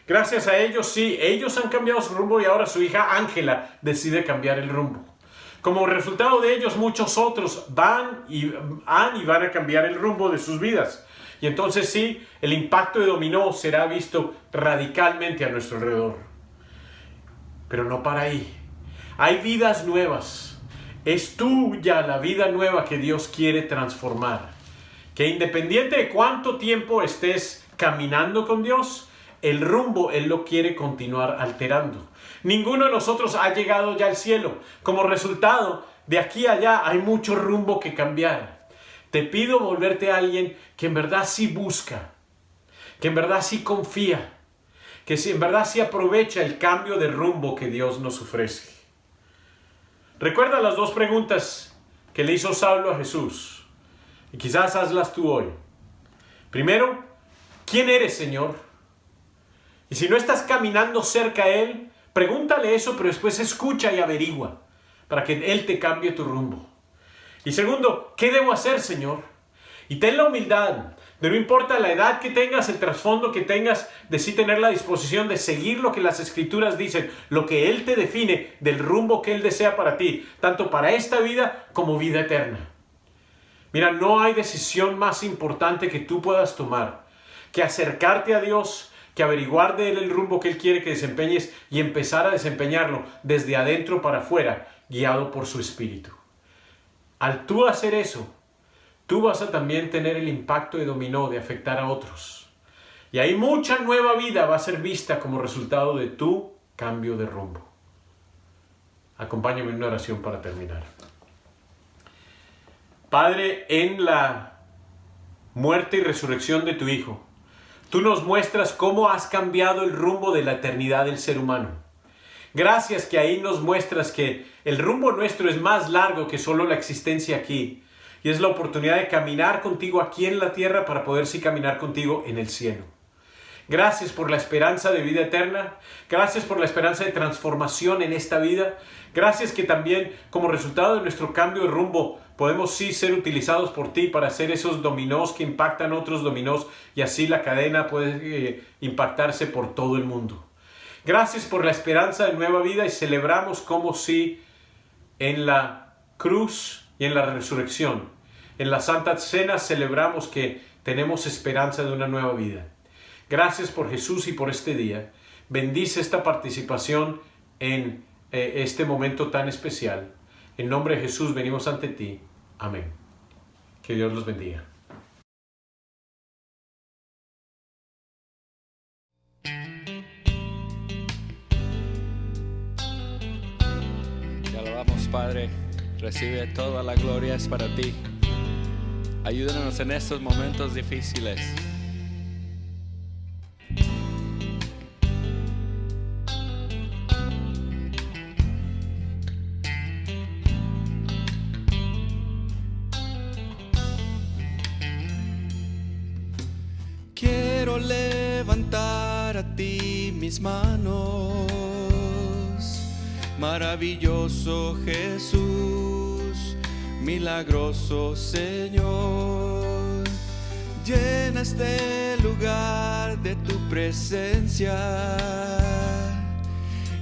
Gracias a ellos, sí, ellos han cambiado su rumbo y ahora su hija Ángela decide cambiar el rumbo. Como resultado de ellos, muchos otros van a cambiar el rumbo de sus vidas. Y entonces sí, el impacto de dominó será visto radicalmente a nuestro alrededor. Pero no para ahí. Hay vidas nuevas. Es tuya la vida nueva que Dios quiere transformar. que independiente de cuánto tiempo estés caminando con Dios, el rumbo Él lo quiere continuar alterando. Ninguno de nosotros ha llegado ya al cielo. Como resultado, de aquí a allá hay mucho rumbo que cambiar. Te pido volverte a alguien que en verdad sí busca, que en verdad sí confía, que en verdad sí aprovecha el cambio de rumbo que Dios nos ofrece. Recuerda las dos preguntas que le hizo Saulo a Jesús, y quizás hazlas tú hoy. Primero, ¿quién eres, Señor? Y si no estás caminando cerca a Él, pregúntale eso, pero después escucha y averigua, para que Él te cambie tu rumbo. Y segundo, ¿qué debo hacer, Señor? Y ten la humildad de, no importa la edad que tengas, el trasfondo que tengas, de sí tener la disposición de seguir lo que las Escrituras dicen, lo que Él te define del rumbo que Él desea para ti, tanto para esta vida como vida eterna. Mira, no hay decisión más importante que tú puedas tomar que acercarte a Dios, que averiguar de Él el rumbo que Él quiere que desempeñes y empezar a desempeñarlo desde adentro para afuera, guiado por su Espíritu. Al tú hacer eso, tú vas a también tener el impacto de dominó de afectar a otros. Y ahí mucha nueva vida va a ser vista como resultado de tu cambio de rumbo. Acompáñame en una oración para terminar. Padre, en la muerte y resurrección de tu Hijo, tú nos muestras cómo has cambiado el rumbo de la eternidad del ser humano. Gracias que ahí nos muestras que el rumbo nuestro es más largo que solo la existencia aquí. Y es la oportunidad de caminar contigo aquí en la tierra para poder sí caminar contigo en el cielo. Gracias por la esperanza de vida eterna. Gracias por la esperanza de transformación en esta vida. Gracias que también como resultado de nuestro cambio de rumbo podemos sí ser utilizados por ti para hacer esos dominós que impactan otros dominós y así la cadena puede impactarse por todo el mundo. Gracias por la esperanza de nueva vida y celebramos como si en la cruz y en la resurrección, en la Santa Cena celebramos que tenemos esperanza de una nueva vida. Gracias por Jesús y por este día. Bendice esta participación en este momento tan especial. En nombre de Jesús venimos ante ti. Amén. Que Dios los bendiga. Te alabamos, Padre. Recibe toda la gloria, es para ti. Ayúdanos en estos momentos difíciles. Quiero levantar a ti mis manos, maravilloso Jesús, milagroso Señor. Llena este lugar de tu presencia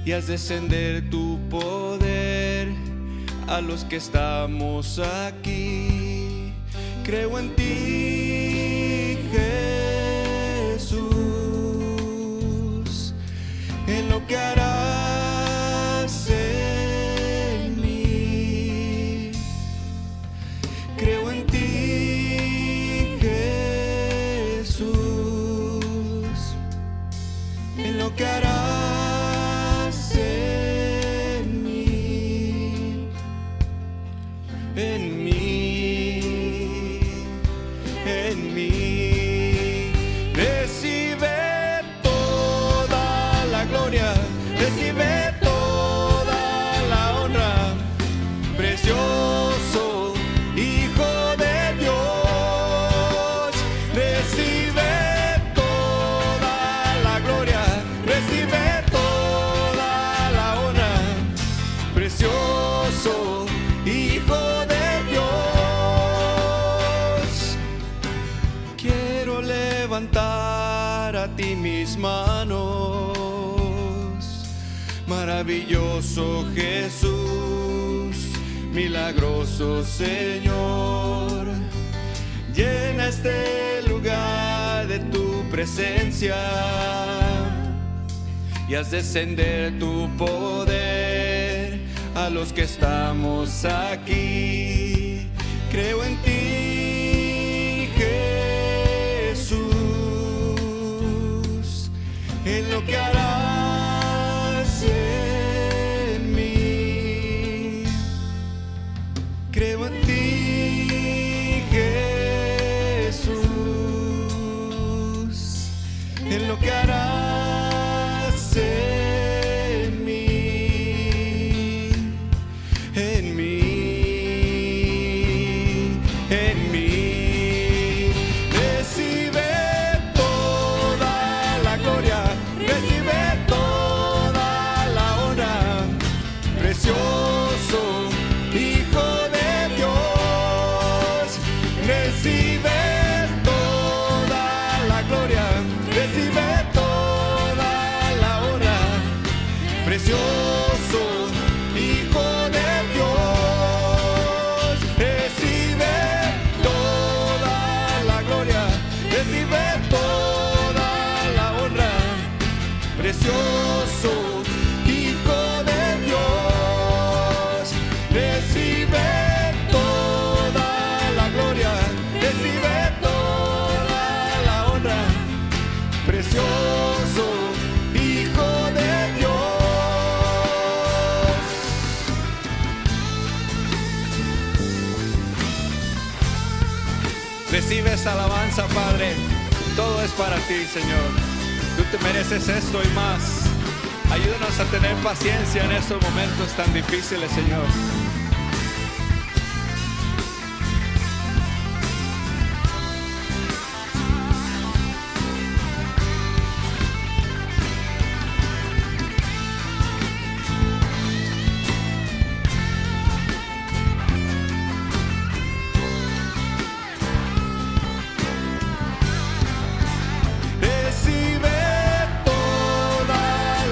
y haz descender tu poder a los que estamos aquí. Creo en ti, Jesús, en lo que harás en mí. Creo en ti, Jesús, en lo que harás en mí, en mí, en mí. Recibe toda la gloria, recibe toda la honra, precioso Hijo de Dios. Recibe toda la gloria, recibe toda la honra, precioso Hijo de Dios. Quiero levantar a ti mis manos, maravilloso Jesús, milagroso Señor. Llena este lugar de tu presencia y haz descender tu poder a los que estamos aquí. Creo en ti, Jesús, en lo que harás en mí. Creo en ti, Jesús, en lo que harás en mí, en mí, en mí. Recibe toda la gloria, recibe toda la honra, precioso Hijo de Dios. Recibe toda la gloria, recibe toda la honra, precioso Hijo de Dios. Recibe toda la gloria, recibe toda la honra, precioso Hijo de Dios. Recibe toda la gloria, recibe toda la honra, precioso Hijo de Dios. Recibe esta alabanza, Padre. Todo es para ti, Señor. Tú te mereces esto y más. Ayúdanos a tener paciencia en estos momentos tan difíciles, Señor. Recibe toda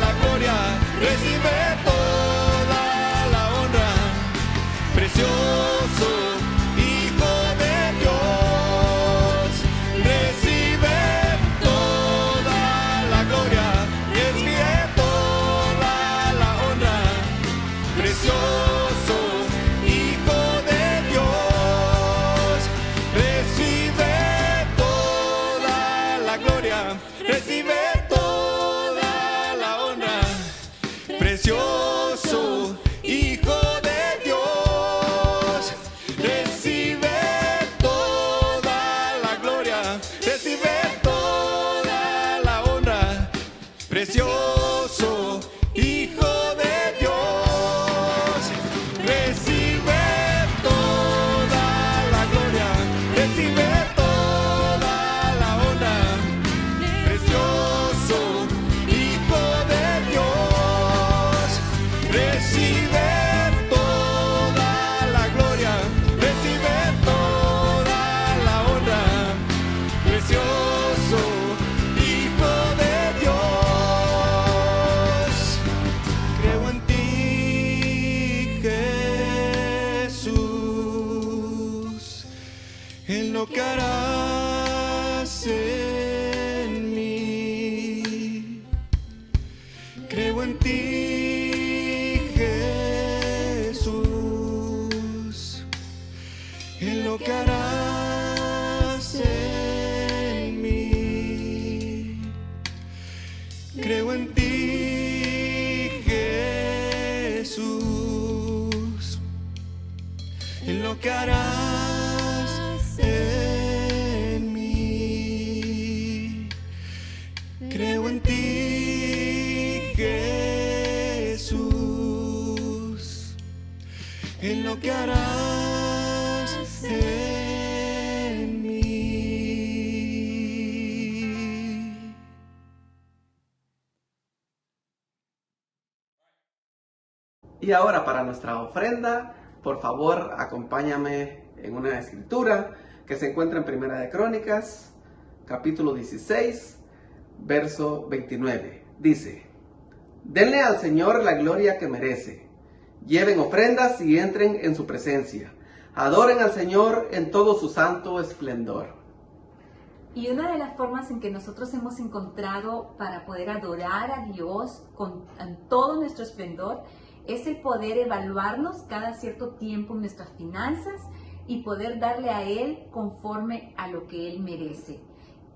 la gloria, recibe toda la honra, precioso Hijo de Dios. Recibe toda la gloria, recibe toda la honra, precioso Hijo de Dios. Recibe toda la gloria, recibe toda la honra, precioso Hijo de Dios. Recibe toda la gloria, recibe toda la honra, precioso Hijo de Dios. Recibe toda la gloria, recibe toda la honra, precioso Hijo de Dios. Recibe toda la gloria, recibe toda la honra, precioso Hijo de Dios. Creo en ti, Jesús, en lo que harás en mí. Creo en ti, Jesús, en lo que harás en mí. Creo en ti, Jesús, en lo que harás en mí. Creo en ti, Jesús, en lo que harás en mí. Y ahora para nuestra ofrenda, por favor, acompáñame en una escritura que se encuentra en Primera de Crónicas, capítulo 16, verso 29. Dice: denle al Señor la gloria que merece. Lleven ofrendas y entren en su presencia. Adoren al Señor en todo su santo esplendor. Y una de las formas en que nosotros hemos encontrado para poder adorar a Dios en todo nuestro esplendor es el poder evaluarnos cada cierto tiempo en nuestras finanzas y poder darle a Él conforme a lo que Él merece.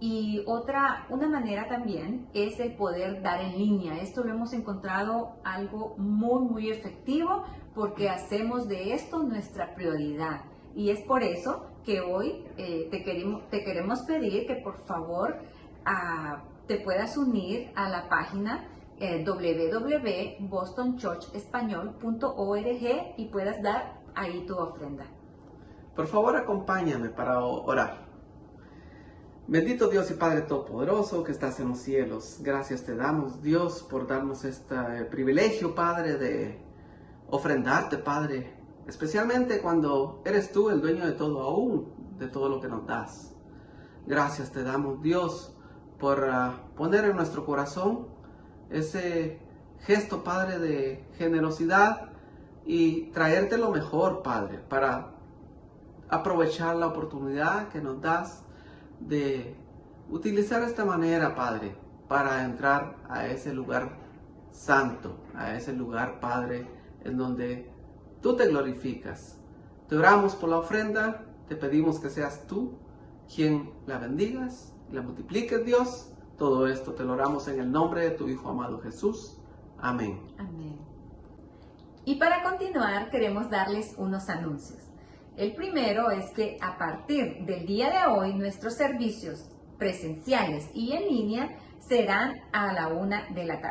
Y una manera también es el poder dar en línea. Esto lo hemos encontrado algo muy efectivo porque hacemos de esto nuestra prioridad. Y es por eso que hoy te queremos pedir que por favor te puedas unir a la página www.bostonchurchespañol.org y puedas dar ahí tu ofrenda. Por favor, acompáñame para orar. Bendito Dios y Padre Todopoderoso que estás en los cielos, gracias te damos, Dios, por darnos este privilegio, Padre, de ofrendarte, Padre, especialmente cuando eres tú el dueño de todo, aún de todo lo que nos das. Gracias te damos, Dios, por poner en nuestro corazón ese gesto, Padre, de generosidad y traerte lo mejor, Padre, para aprovechar la oportunidad que nos das de utilizar esta manera, Padre, para entrar a ese lugar santo, a ese lugar, Padre, en donde tú te glorificas. Te oramos por la ofrenda, te pedimos que seas tú quien la bendigas, la multipliques, Dios. Todo esto te lo oramos en el nombre de tu Hijo amado Jesús. Amén. Amén. Y para continuar queremos darles unos anuncios. El primero es que a partir del día de hoy nuestros servicios presenciales y en línea serán a la 1:00 p.m.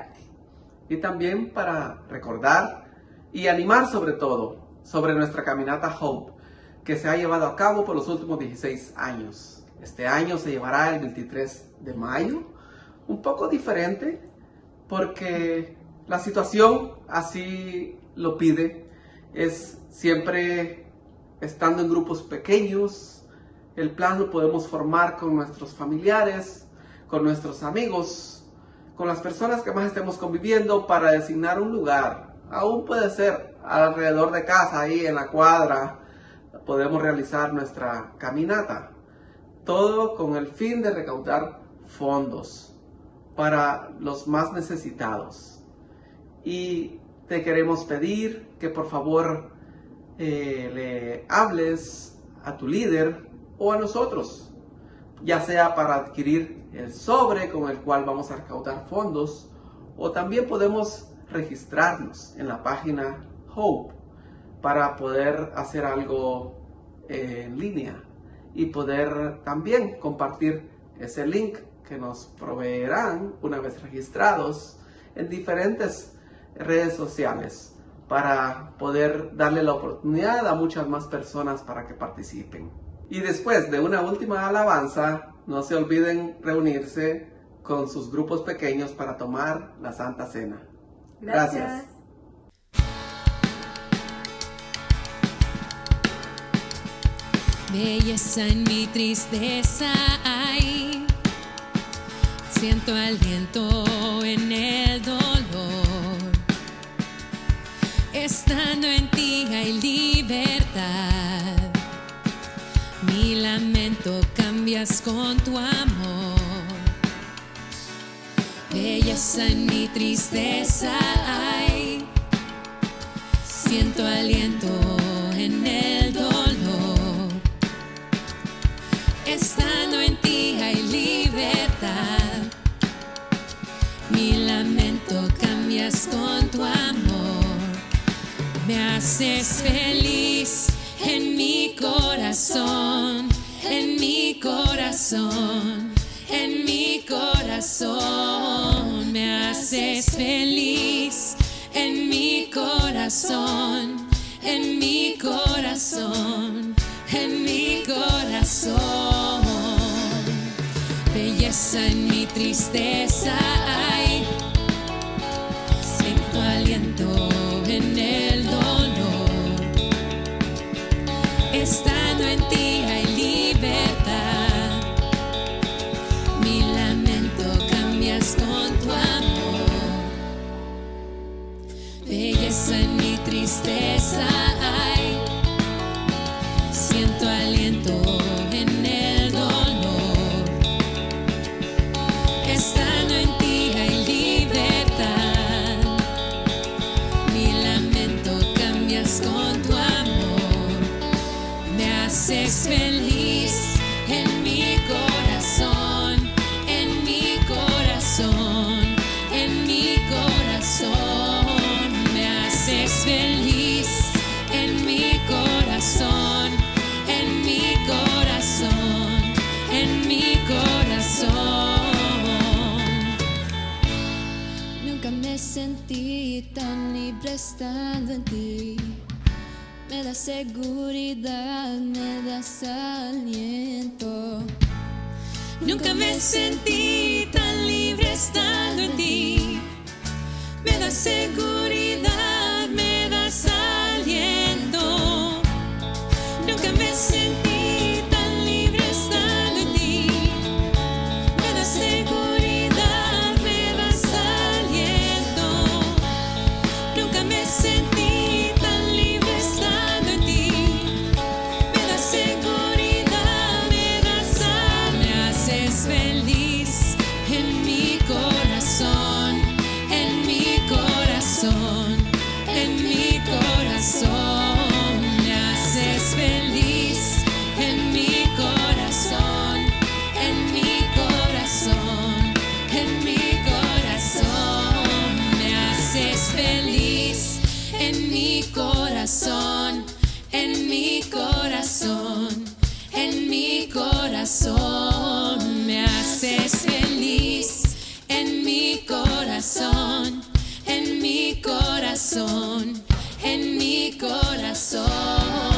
Y también para recordar y animar sobre todo sobre nuestra caminata Hope que se ha llevado a cabo por los últimos 16 años. Este año se llevará el 23 de mayo, un poco diferente porque la situación así lo pide, es siempre estando en grupos pequeños. El plan lo podemos formar con nuestros familiares, con nuestros amigos, con las personas que más estemos conviviendo para designar un lugar. Aún puede ser alrededor de casa, ahí en la cuadra, podemos realizar nuestra caminata. Todo con el fin de recaudar fondos para los más necesitados. Y te queremos pedir que por favor le hables a tu líder o a nosotros, ya sea para adquirir el sobre con el cual vamos a recaudar fondos, o también podemos registrarnos en la página Hope para poder hacer algo en línea y poder también compartir ese link que nos proveerán una vez registrados en diferentes redes sociales para poder darle la oportunidad a muchas más personas para que participen. Y después de una última alabanza, no se olviden reunirse con sus grupos pequeños para tomar la Santa Cena. Gracias. Belleza en mi tristeza hay, siento aliento en el dolor. Estando en ti hay libertad, mi lamento cambias con tu amor. Belleza en mi tristeza hay, siento aliento en el dolor. Estando en ti hay libertad, mi lamento cambias con tu amor. Me haces feliz en mi corazón, en mi corazón, en mi corazón. Me haces feliz en mi corazón, en mi corazón, en mi corazón. Belleza en mi tristeza hay, siento aliento en el dolor. Estando en ti hay libertad, mi lamento cambias con tu amor. Belleza en mi tristeza hay, siento aliento en el dolor. Estando en ti hay libertad, mi lamento estando en ti. Me das seguridad, me das aliento. Nunca me sentí tan libre estando en ti. Me das seguridad, me das aliento. Nunca me sentí tan libre estando en ti. Me das seguridad, me das aliento. Nunca me sentí tan libre estando en ti. Me das seguridad, me das aliento. Me haces feliz en mi corazón, en mi corazón, en mi corazón. Me haces feliz en mi corazón, en mi corazón, en mi corazón. Me haces feliz en mi corazón, en mi corazón, en mi corazón. Me haces feliz en mi corazón, en mi corazón, en mi corazón.